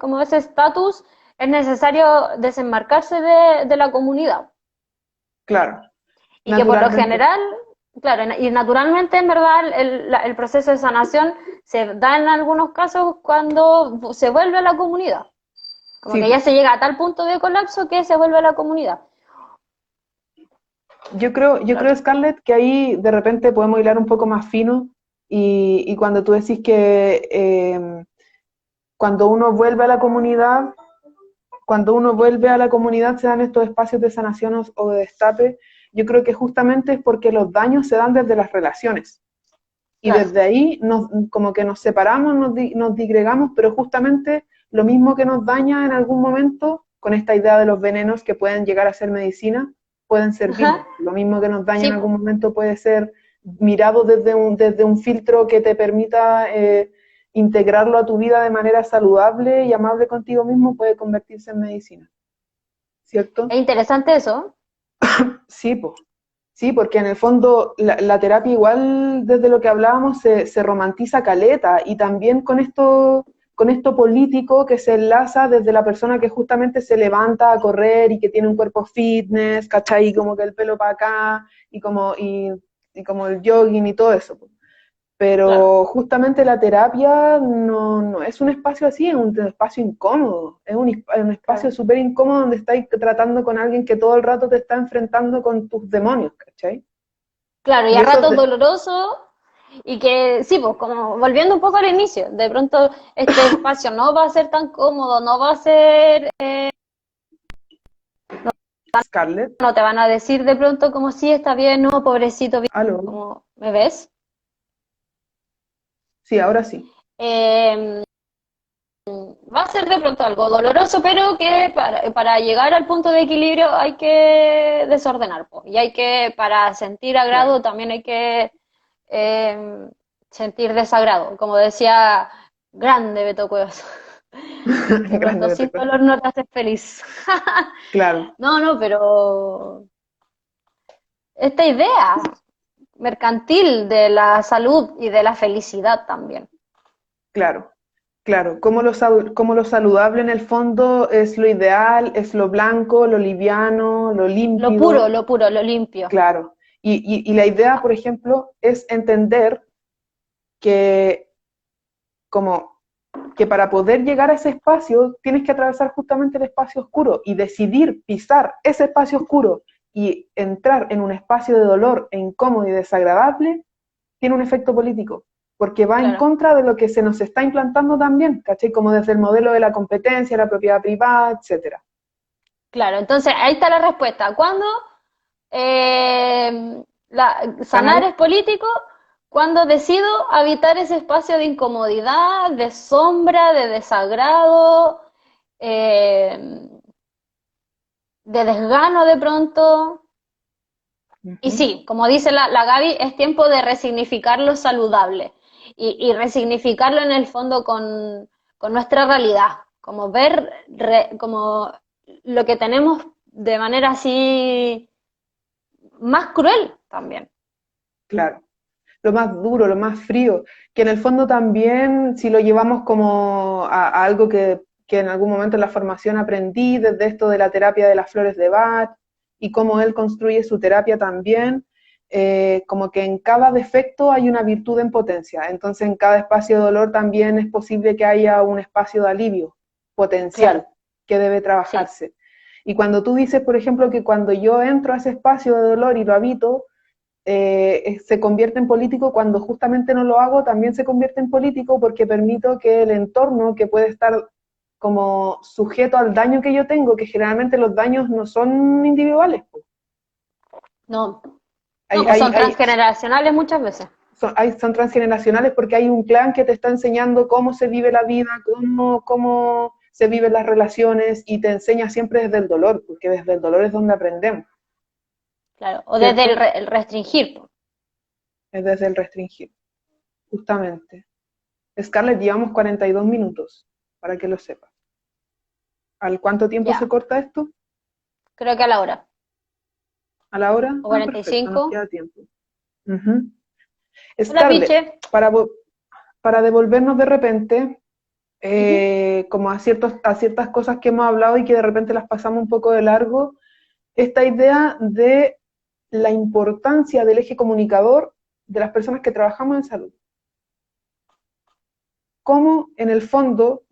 como ese estatus es necesario desenmarcarse de la comunidad. claro, Y que por lo naturalmente. general, claro, y naturalmente en verdad el proceso de sanación se da en algunos casos cuando se vuelve a la comunidad. Como Sí, que ya po. se llega a tal punto de colapso que se vuelve a la comunidad. Yo creo, Scarlett, que ahí de repente podemos hilar un poco más fino y cuando tú decís que cuando uno vuelve a la comunidad, cuando uno vuelve a la comunidad se dan estos espacios de sanación o de destape, yo creo que justamente es porque los daños se dan desde las relaciones. Y Claro. desde ahí como que nos separamos, nos digregamos, pero justamente lo mismo que nos daña en algún momento, con esta idea de los venenos que pueden llegar a ser medicina, pueden Ajá. servirnos. Lo mismo que nos daña Sí, en algún po. momento puede ser mirado desde un filtro que te permita integrarlo a tu vida de manera saludable y amable contigo mismo, puede convertirse en medicina, ¿cierto? Es interesante eso. Sí, pues. Sí, porque en el fondo la terapia igual desde lo que hablábamos se romantiza caleta y también con esto político que se enlaza desde la persona que justamente se levanta a correr y que tiene un cuerpo fitness, ¿cachai? Como que el pelo para acá y como el jogging y todo eso. Claro. Pero justamente la terapia no es un espacio así, es un espacio incómodo, es un espacio Claro. súper incómodo donde estáis tratando con alguien que todo el rato te está enfrentando con tus demonios, ¿cachai? Claro, y Y a eso, ratos doloroso, y que sí, pues como volviendo un poco al inicio, de pronto este espacio no va a ser tan cómodo, no va a ser, Scarlett, no te van a decir de pronto como sí, está bien, no, pobrecito, bien, aló, como, ¿me ves? sí, ahora sí. Eh, va a ser de pronto algo doloroso, pero que para llegar al punto de equilibrio hay que desordenar, po. Y hay que, para sentir Claro. agrado, también hay que sentir desagrado. Como decía, grande Beto Cuevas. De Grande pronto de sin teclado. dolor no te haces feliz. Claro, No, no, pero esta idea mercantil de la salud y de la felicidad también. claro, claro. Como lo saludable en el fondo es lo ideal, es lo blanco, lo liviano, lo límpido, Lo puro, lo limpio. claro. Y la idea, por ejemplo, es entender que como que para poder llegar a ese espacio tienes que atravesar justamente el espacio oscuro y decidir pisar ese espacio oscuro y entrar en un espacio de dolor e incómodo y desagradable, tiene un efecto político, porque va en Claro, contra de lo que se nos está implantando también, ¿cachai? Como desde el modelo de la competencia, la propiedad privada, etcétera. claro. Entonces, ahí está la respuesta. ¿Cuándo sanar Sanar, es político? Cuando decido habitar ese espacio de incomodidad, de sombra, de desagrado, eh, de desgano de pronto. Y uh-huh, sí, como dice la Gaby, es tiempo de resignificar lo saludable y resignificarlo en el fondo con nuestra realidad, como ver como lo que tenemos de manera así más cruel también. claro, lo más duro, lo más frío, que en el fondo también, si lo llevamos como a algo que en algún momento en la formación aprendí, desde esto de la terapia de las flores de Bach, y cómo él construye su terapia también, como que en cada defecto hay una virtud en potencia, entonces en cada espacio de dolor también es posible que haya un espacio de alivio Claro, potencial que debe sí, trabajarse. Y cuando tú dices, por ejemplo, que cuando yo entro a ese espacio de dolor y lo habito, se convierte en político, cuando justamente no lo hago, también se convierte en político porque permito que el entorno, que puede estar como sujeto al daño que yo tengo, que generalmente los daños no son individuales, pues. no, no, Hay, pues hay, son hay, transgeneracionales muchas veces. son transgeneracionales porque hay un clan que te está enseñando cómo se vive la vida, cómo se viven las relaciones y te enseña siempre desde el dolor, porque desde el dolor es donde aprendemos, Claro, o desde ¿cierto? el restringir, po. Es desde el restringir, justamente. Scarlett, llevamos 42 minutos, para que lo sepas. ¿Al cuánto tiempo se Ya, corta esto? creo que a la hora, ¿A la hora? o Ah, cuarenta y perfecto, nos cinco. queda tiempo. Ujú. Hola, Scarlett, Piche. para devolvernos de repente, Ujú. como a ciertas cosas que hemos hablado y que de repente las pasamos un poco de largo, esta idea de la importancia del eje comunicador de las personas que trabajamos en salud. Cómo, en el fondo,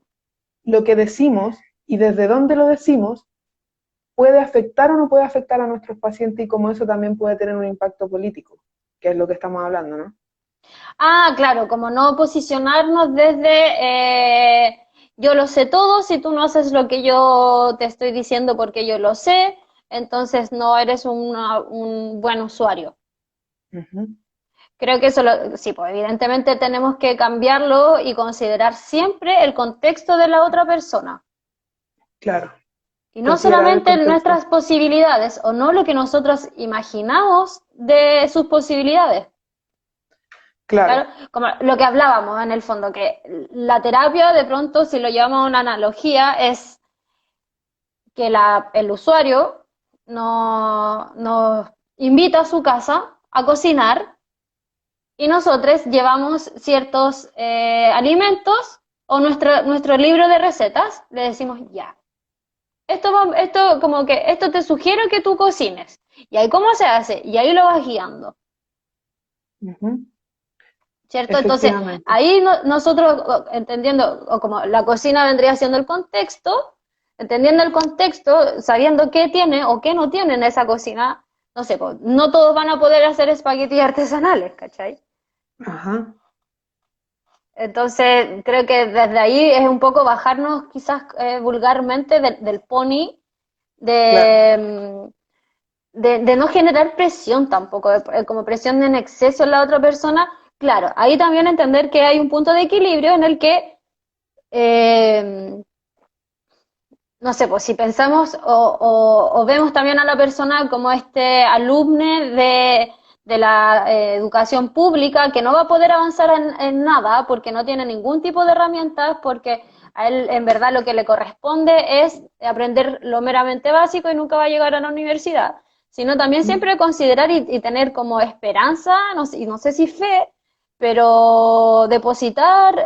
lo que decimos y desde dónde lo decimos puede afectar o no puede afectar a nuestros pacientes y cómo eso también puede tener un impacto político, que es lo que estamos hablando, ¿no? Ah, claro, como no posicionarnos desde yo lo sé todo, si tú no haces lo que yo te estoy diciendo porque yo lo sé, entonces no eres un buen usuario. Ujú. Creo que eso, sí, pues evidentemente tenemos que cambiarlo y considerar siempre el contexto de la otra persona. Claro, Y no considerar el solamente contexto. nuestras posibilidades, o no lo que nosotros imaginamos de sus posibilidades. Claro, Claro, como lo que hablábamos en el fondo, que la terapia de pronto, si lo llevamos a una analogía, es que el usuario nos invita a su casa a cocinar y nosotros llevamos ciertos alimentos o nuestro libro de recetas, le decimos ya. Esto como que esto te sugiero que tú cocines. ¿Y ahí cómo se hace? Y ahí lo vas guiando. ujú, ¿Cierto? Entonces, efectivamente. ahí nosotros, entendiendo, o como la cocina vendría siendo el contexto, entendiendo el contexto, sabiendo qué tiene o qué no tiene en esa cocina, no sé, pues, no todos van a poder hacer espaguetis artesanales, ¿cachai? Ajá, Entonces, creo que desde ahí es un poco bajarnos quizás vulgarmente del pony, claro. de, de no generar presión tampoco, como presión en exceso en la otra persona. Claro, ahí también entender que hay un punto de equilibrio en el que no sé, pues si pensamos o vemos también a la persona como este alumne de la educación pública que no va a poder avanzar en nada porque no tiene ningún tipo de herramientas, porque a él en verdad lo que le corresponde es aprender lo meramente básico y nunca va a llegar a la universidad, sino también siempre considerar y tener como esperanza, no sé, y no sé si fe, pero depositar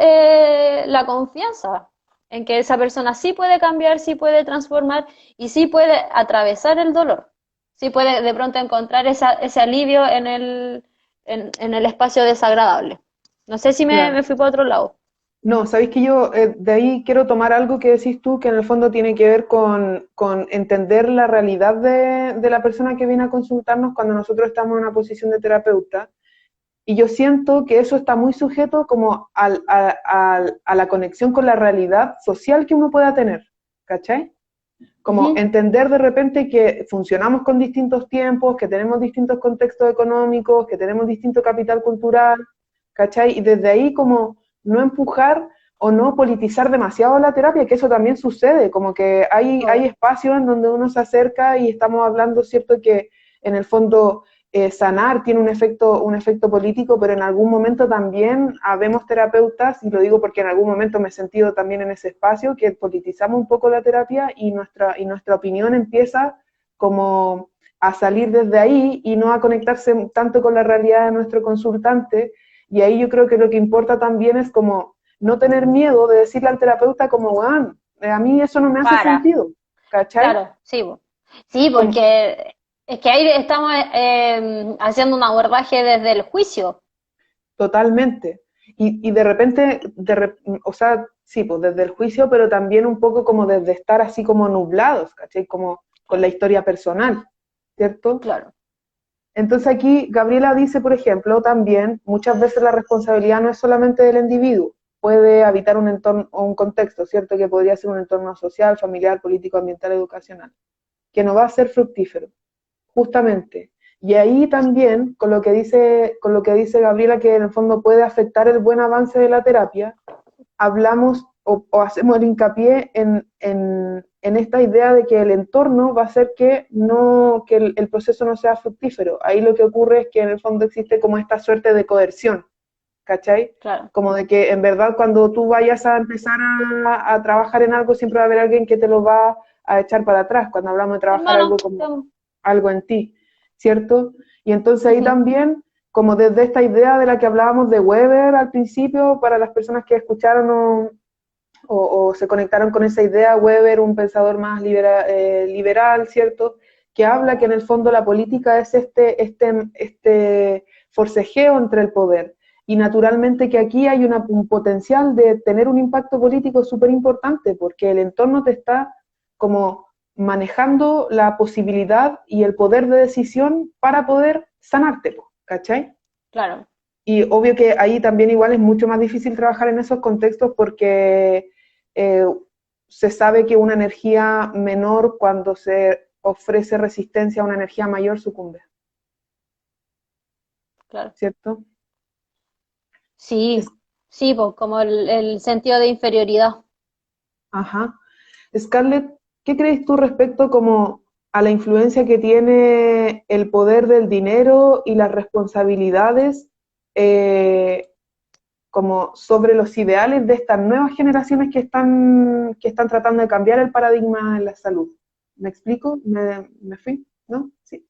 la confianza en que esa persona sí puede cambiar, sí puede transformar y sí puede atravesar el dolor, sí puede de pronto encontrar ese alivio en el espacio desagradable. No sé si Claro. me fui por otro lado. No, sabéis que yo de ahí quiero tomar algo que decís tú, que en el fondo tiene que ver con entender la realidad de la persona que viene a consultarnos cuando nosotros estamos en una posición de terapeuta. Y yo siento que eso está muy sujeto como a la conexión con la realidad social que uno pueda tener, ¿cachai? Como Ujú. entender de repente que funcionamos con distintos tiempos, que tenemos distintos contextos económicos, que tenemos distinto capital cultural, ¿cachai? Y desde ahí como no empujar o no politizar demasiado la terapia, que eso también sucede, como que hay Obvio. espacios en donde uno se acerca y estamos hablando, ¿cierto? Que en el fondo sanar tiene un efecto político, pero en algún momento también habemos terapeutas, y lo digo porque en algún momento me he sentido también en ese espacio, que politizamos un poco la terapia y nuestra opinión empieza como a salir desde ahí y no a conectarse tanto con la realidad de nuestro consultante. Y ahí yo creo que lo que importa también es como no tener miedo de decirle al terapeuta como, bueno, a mí eso no me hace Para, sentido, ¿cachai? claro, sí, sí, Como, porque es que ahí estamos haciendo un abordaje desde el juicio. totalmente. Y de repente, o sea, sí, pues desde el juicio, pero también un poco como desde estar así como nublados, ¿cachai? Como con la historia personal, ¿cierto? Claro. Entonces aquí Gabriela dice, por ejemplo, también muchas veces la responsabilidad no es solamente del individuo, puede habitar un entorno o un contexto, ¿cierto? Que podría ser un entorno social, familiar, político, ambiental, educacional, que no va a ser fructífero, justamente. Y ahí también, con lo que dice Gabriela, que en el fondo puede afectar el buen avance de la terapia, hablamos o hacemos el hincapié en esta idea de que el entorno va a hacer que, no, que el proceso no sea fructífero. Ahí lo que ocurre es que en el fondo existe como esta suerte de coerción, ¿cachai? Claro. Como de que en verdad cuando tú vayas a empezar a trabajar en algo, siempre va a haber alguien que te lo va a echar para atrás, cuando hablamos de trabajar Hermano, algo como algo en ti, ¿cierto? Y entonces ahí ujú. también, como desde esta idea de la que hablábamos de Weber al principio, para las personas que escucharon o se conectaron con esa idea, Weber, un pensador más liberal, ¿cierto? Que habla que en el fondo la política es este forcejeo entre el poder. Y naturalmente que aquí hay un potencial de tener un impacto político súper importante, porque el entorno te está como manejando la posibilidad y el poder de decisión para poder sanarte, ¿cachai? Claro. Y obvio que ahí también igual es mucho más difícil trabajar en esos contextos porque eh, se sabe que una energía menor cuando se ofrece resistencia a una energía mayor sucumbe, Claro. ¿cierto? Sí, Es, sí, pues como el sentido de inferioridad. ajá. Scarlett, ¿qué crees tú respecto como a la influencia que tiene el poder del dinero y las responsabilidades eh, como sobre los ideales de estas nuevas generaciones que están tratando de cambiar el paradigma en la salud? ¿Me explico? ¿Me fui? ¿No? Sí.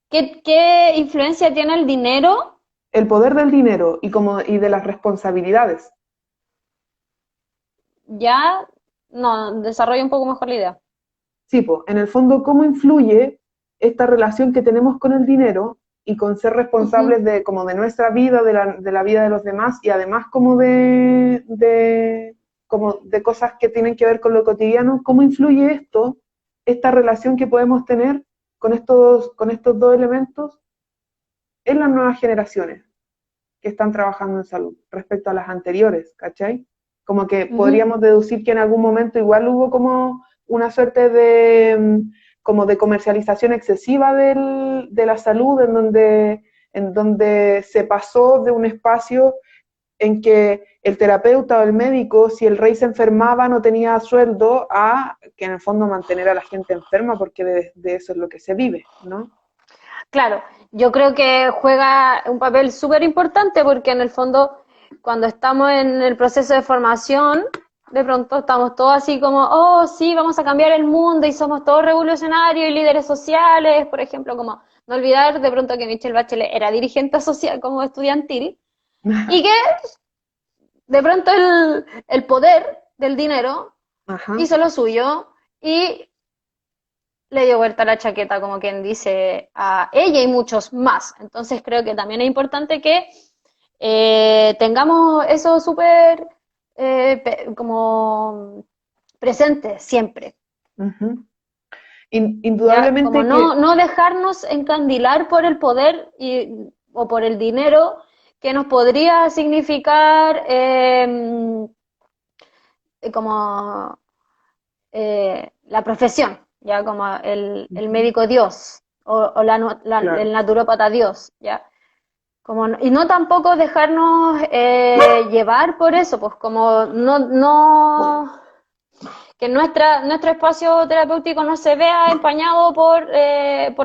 ¿Qué influencia tiene el dinero? El poder del dinero y de las responsabilidades. Ya, no, desarrolla un poco mejor la idea. Sí, pues, en el fondo, ¿cómo influye esta relación que tenemos con el dinero y con ser Ujú. responsables de, como de nuestra vida, de la vida de los demás y además como como de cosas que tienen que ver con lo cotidiano? ¿Cómo influye esto, esta relación que podemos tener con estos dos elementos en las nuevas generaciones que están trabajando en salud respecto a las anteriores, ¿cachai? Como que Ujú. podríamos deducir que en algún momento igual hubo como una suerte como de comercialización excesiva de la salud, en donde se pasó de un espacio en que el terapeuta o el médico, si el rey se enfermaba, no tenía sueldo, a que en el fondo mantener a la gente enferma, porque de eso es lo que se vive, ¿no? Claro, yo creo que juega un papel súper importante porque en el fondo cuando estamos en el proceso de formación, de pronto estamos todos así como, oh sí, vamos a cambiar el mundo y somos todos revolucionarios y líderes sociales, por ejemplo, como no olvidar de pronto que Michelle Bachelet era dirigente social como estudiantil y que de pronto el poder del dinero Ajá, hizo lo suyo y le dio vuelta la chaqueta, como quien dice, a ella y muchos más. Entonces creo que también es importante que tengamos eso súper como presente siempre, ujú. ¿ya? Como Indudablemente que, no dejarnos encandilar por el poder o por el dinero que nos podría significar como la profesión, ya como el ujú, médico Dios o claro, el naturópata Dios, ya. Como, y no tampoco dejarnos llevar por eso, pues como que nuestro espacio terapéutico no se vea empañado por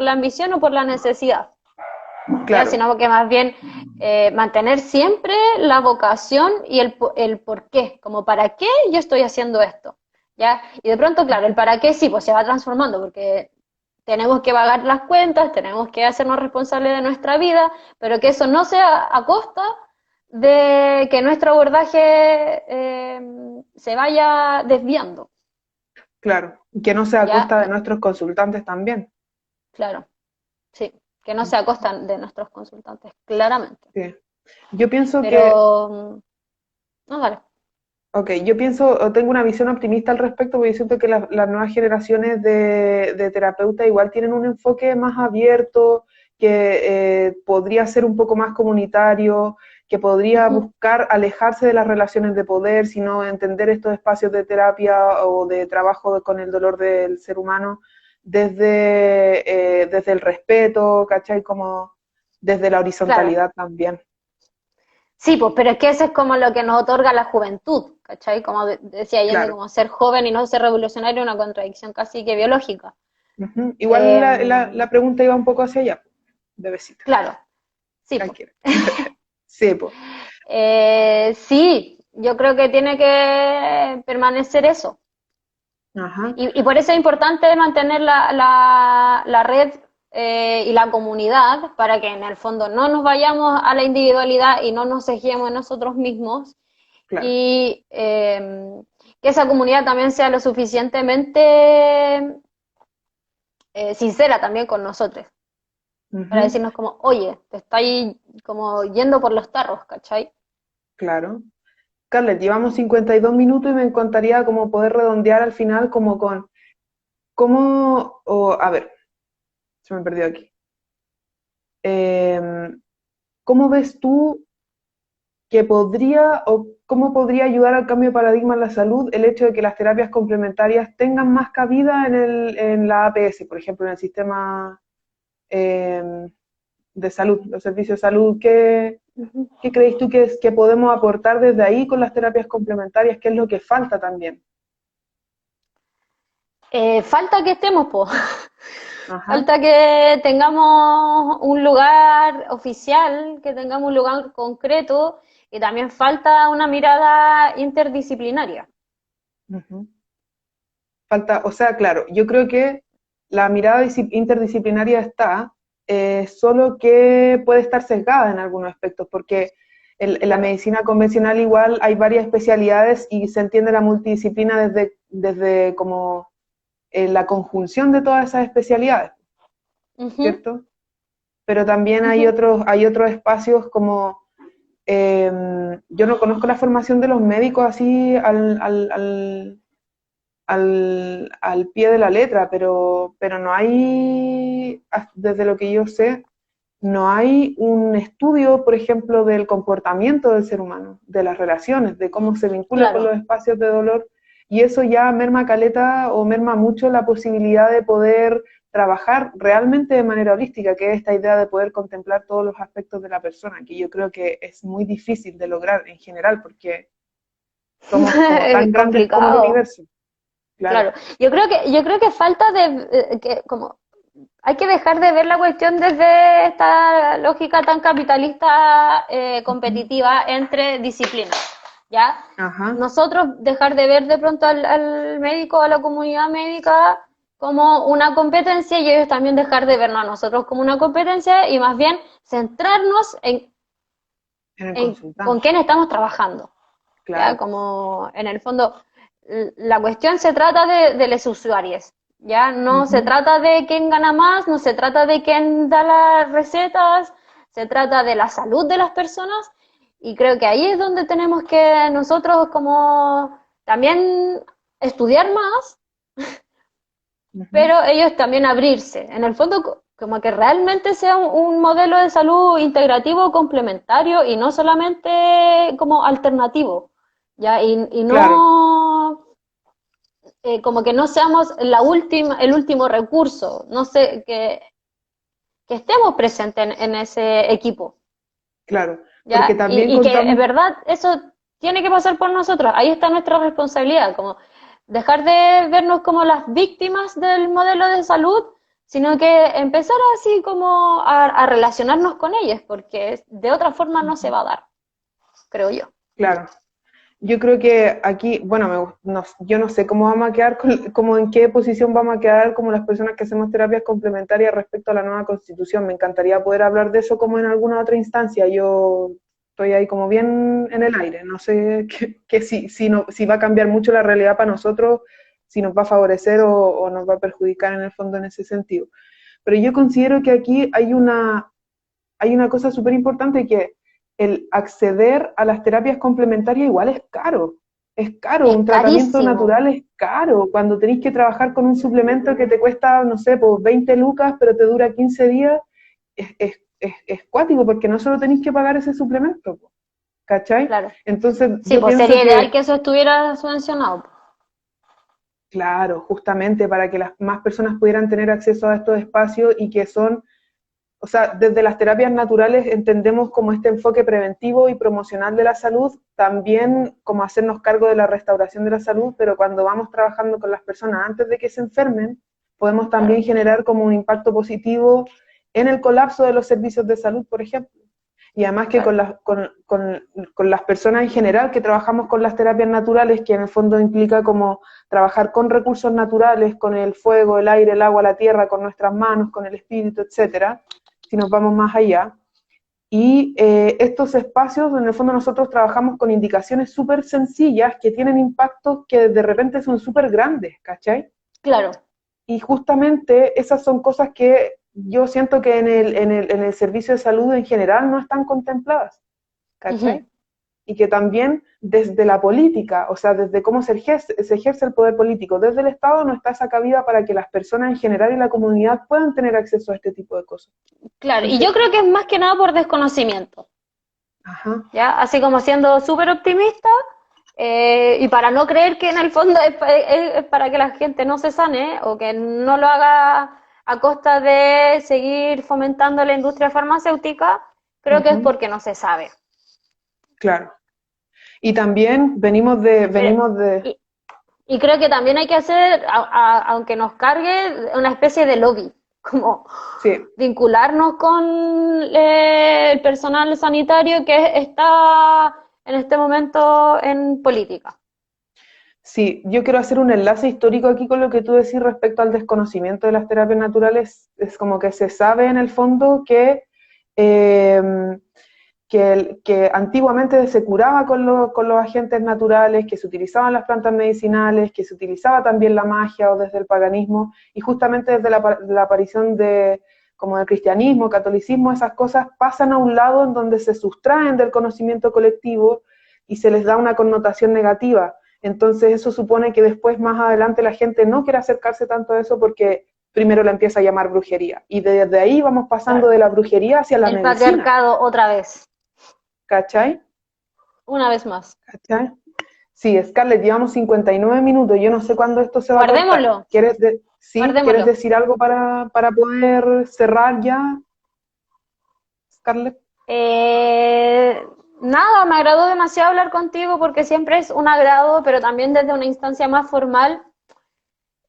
la ambición o por la necesidad, ya, claro, sino que más bien mantener siempre la vocación y el por qué, como para qué yo estoy haciendo esto, ¿ya? Y de pronto, claro, el para qué sí, pues se va transformando, porque tenemos que pagar las cuentas, tenemos que hacernos responsables de nuestra vida, pero que eso no sea a costa de que nuestro abordaje se vaya desviando, claro. Que no sea a ¿ya? costa de nuestros consultantes también. Claro, sí, que no sea a costa de nuestros consultantes, claramente. Sí. Yo pienso que, Pero, no, vale. ok, yo pienso, o tengo una visión optimista al respecto, porque yo siento que las nuevas generaciones de terapeutas igual tienen un enfoque más abierto, que podría ser un poco más comunitario, que podría Ujú. buscar alejarse de las relaciones de poder, sino entender estos espacios de terapia o de trabajo con el dolor del ser humano desde el respeto, ¿cachai? Como desde la Claro. horizontalidad también. Sí, pues, pero es que eso es como lo que nos otorga la juventud, ¿cachai? Como decía Allende, Claro. como ser joven y no ser revolucionario, una contradicción casi que biológica. Ujú. Igual Eh, la pregunta iba un poco hacia allá, bebecita, claro, sí, pues. tranquila. Sí, pues. Sí, yo creo que tiene que permanecer eso. Ajá, Y por eso es importante mantener la red y la comunidad para que en el fondo no nos vayamos a la individualidad y no nos cejemos en nosotros mismos claro. y que esa comunidad también sea lo suficientemente sincera también con nosotros para Ujú, decirnos como, oye, te estáis como yendo por los tarros, ¿cachai? claro. Carlet, llevamos 52 minutos y me encantaría como poder redondear al final como con cómo, a ver, se me perdió aquí. Em, ¿Cómo ves tú que podría o cómo podría ayudar al cambio de paradigma en la salud el hecho de que las terapias complementarias tengan más cabida en la APS, por ejemplo, en el sistema em, de salud, los servicios de salud? Ujú. ¿Qué crees tú que podemos aportar desde ahí con las terapias complementarias? ¿Qué es lo que falta también? Falta que estemos, po. Ajá, Falta que tengamos un lugar oficial, que tengamos un lugar concreto y también falta una mirada interdisciplinaria. ujú. Falta, o sea, claro, yo creo que la mirada interdisciplinaria está, solo que puede estar sesgada en algunos aspectos, porque en la Claro. medicina convencional igual hay varias especialidades y se entiende la multidisciplina desde como la conjunción de todas esas especialidades, Ujú, ¿cierto? Pero también ujú. hay otros espacios como, yo no conozco la formación de los médicos así al pie de la letra, pero no hay, desde lo que yo sé, no hay un estudio, por ejemplo, del comportamiento del ser humano, de las relaciones, de cómo se vincula con Claro. los espacios de dolor, y eso ya merma caleta o merma mucho la posibilidad de poder trabajar realmente de manera holística, que es esta idea de poder contemplar todos los aspectos de la persona, que yo creo que es muy difícil de lograr en general, porque somos como tan Es grandes como el complicado. universo. Claro. Claro, yo creo que falta que como hay que dejar de ver la cuestión desde esta lógica tan capitalista Ujú. competitiva entre disciplinas, ¿ya? Ajá, Nosotros dejar de ver de pronto al médico, a la comunidad médica como una competencia y ellos también dejar de vernos a nosotros como una competencia y más bien centrarnos en el en con consultante, quién estamos trabajando. ¿Ya? claro. Como en el fondo, la cuestión se trata de los usuarios, ¿ya? No se Ujú. trata de quién gana más, no se trata de quién da las recetas, se trata de la salud de las personas y creo que ahí es donde tenemos que nosotros como también estudiar más, Ujú. pero ellos también abrirse. En el fondo, como que realmente sea un modelo de salud integrativo, complementario y no solamente como alternativo, ¿ya? Y Claro, no, como que no seamos el último recurso, no sé, que estemos presentes en ese equipo, claro, porque ¿ya? también Y que en contamos, verdad eso tiene que pasar por nosotros, ahí está nuestra responsabilidad, como dejar de vernos como las víctimas del modelo de salud, sino que empezar así como a relacionarnos con ellos, porque de otra forma no se ujú, va a dar, creo yo. claro. Yo creo que aquí, bueno, yo no sé cómo vamos a quedar, como en qué posición vamos a quedar como las personas que hacemos terapias complementarias respecto a la nueva constitución. Me encantaría poder hablar de eso como en alguna otra instancia. Yo estoy ahí como bien en el aire. No sé si va a cambiar mucho la realidad para nosotros, si nos va a favorecer o nos va a perjudicar en el fondo en ese sentido. Pero yo considero que aquí hay una cosa súper importante que el acceder a las terapias complementarias igual es caro. Es caro, Es un tratamiento carísimo, natural es caro. Cuando tenéis que trabajar con un suplemento que te cuesta, no sé, pues 20 lucas, pero te dura 15 días, es cuático porque no solo tenéis que pagar ese suplemento, ¿cachai? claro. Entonces Sí, yo pues pienso sería ideal que, que eso estuviera subvencionado. claro, justamente para que las más personas pudieran tener acceso a estos espacios y que son, o sea, desde las terapias naturales entendemos como este enfoque preventivo y promocional de la salud, también como hacernos cargo de la restauración de la salud, pero cuando vamos trabajando con las personas antes de que se enfermen, podemos Claro, también generar como un impacto positivo en el colapso de los servicios de salud, por ejemplo. Y además que claro. con las personas en general que trabajamos con las terapias naturales, que en el fondo implica como trabajar con recursos naturales, con el fuego, el aire, el agua, la tierra, con nuestras manos, con el espíritu, etcétera, si nos vamos más allá. Y estos espacios, en el fondo nosotros trabajamos con indicaciones súper sencillas que tienen impactos que de repente son súper grandes, ¿cachai? Claro. Y justamente esas son cosas que yo siento que en el servicio de salud en general no están contempladas, Ujú. ¿cachai? Y que también desde la política, o sea, desde cómo se ejerce el poder político, desde el Estado no está esa cabida para que las personas en general y la comunidad puedan tener acceso a este tipo de cosas. Claro, y yo Entonces, creo que es más que nada por desconocimiento, ajá, ¿ya? Así como siendo súper optimista, y para no creer que en el fondo es para que la gente no se sane o que no lo haga a costa de seguir fomentando la industria farmacéutica, creo que es ujú, porque no se sabe. claro. Y también venimos de, Pero, venimos de, y, y creo que también hay que hacer, aunque nos cargue, una especie de lobby, como sí, vincularnos con el personal sanitario que está en este momento en política. sí, yo quiero hacer un enlace histórico aquí con lo que tú decís respecto al desconocimiento de las terapias naturales. Es como que se sabe en el fondo eh, que antiguamente se curaba con los agentes naturales, que se utilizaban las plantas medicinales, que se utilizaba también la magia o desde el paganismo, y justamente desde la aparición como del cristianismo, catolicismo, esas cosas pasan a un lado en donde se sustraen del conocimiento colectivo y se les da una connotación negativa. Entonces eso supone que después, más adelante, la gente no quiere acercarse tanto a eso porque primero la empieza a llamar brujería. Y desde ahí vamos pasando Claro. de la brujería hacia la El medicina. patriarcado otra vez, ¿Cachai? una vez más. ¿Cachai? Sí, Scarlett, llevamos 59 minutos. Yo no sé cuándo esto se va a cortar. Guardémoslo. ¿Sí? ¿Quieres Guardémoslo. decir algo para poder cerrar ya, Scarlett? Nada, me agradó demasiado hablar contigo porque siempre es un agrado, pero también desde una instancia más formal.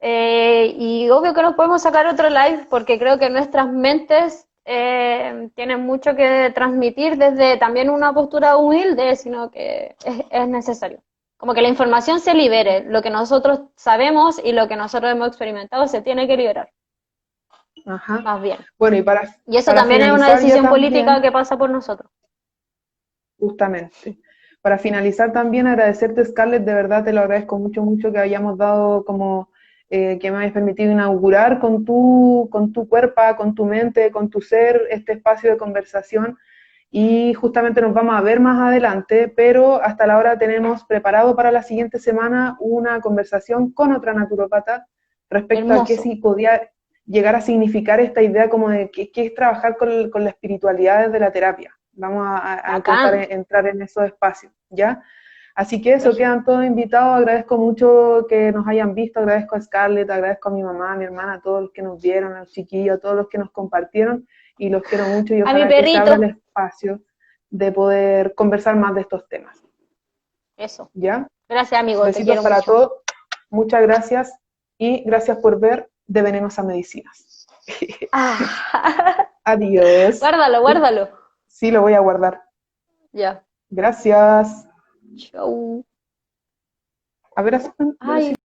Y obvio que nos podemos sacar otro live porque creo que nuestras mentes tienen mucho que transmitir desde también una postura humilde, sino que es necesario. Como que la información se libere, lo que nosotros sabemos y lo que nosotros hemos experimentado se tiene que liberar, Ajá. más bien. Bueno, y Y eso para también es una finalizar ya decisión política también, que pasa por nosotros. justamente, para finalizar también agradecerte, Scarlett, de verdad te lo agradezco mucho, mucho que hayamos dado como, que me hayas permitido inaugurar con tu cuerpo, con tu mente, con tu ser, este espacio de conversación. Y justamente nos vamos a ver más adelante, pero hasta la hora tenemos preparado para la siguiente semana una conversación con otra naturópata respecto a qué Hermoso. si podía llegar a significar esta idea como de qué es trabajar con la espiritualidad desde la terapia. Vamos a intentar Bacán. entrar en esos espacios, ¿ya? Así que eso, Brígido. quedan todos invitados. Agradezco mucho que nos hayan visto, agradezco a Scarlett, agradezco a mi mamá, a mi hermana, a todos los que nos vieron, a los chiquillos, a todos los que nos compartieron y los quiero mucho y A mi ojalá que se abra el perrito. espacio de poder conversar más de estos temas, Eso. ¿ya? Gracias, amigo. Te Besitos quiero para mucho. todos, muchas gracias y gracias por ver De Venenos a Medicinas. Ah. Adiós. Guárdalo, guárdalo. Sí, lo voy a guardar. Ya. Gracias. Chau. A ver, así, Ay.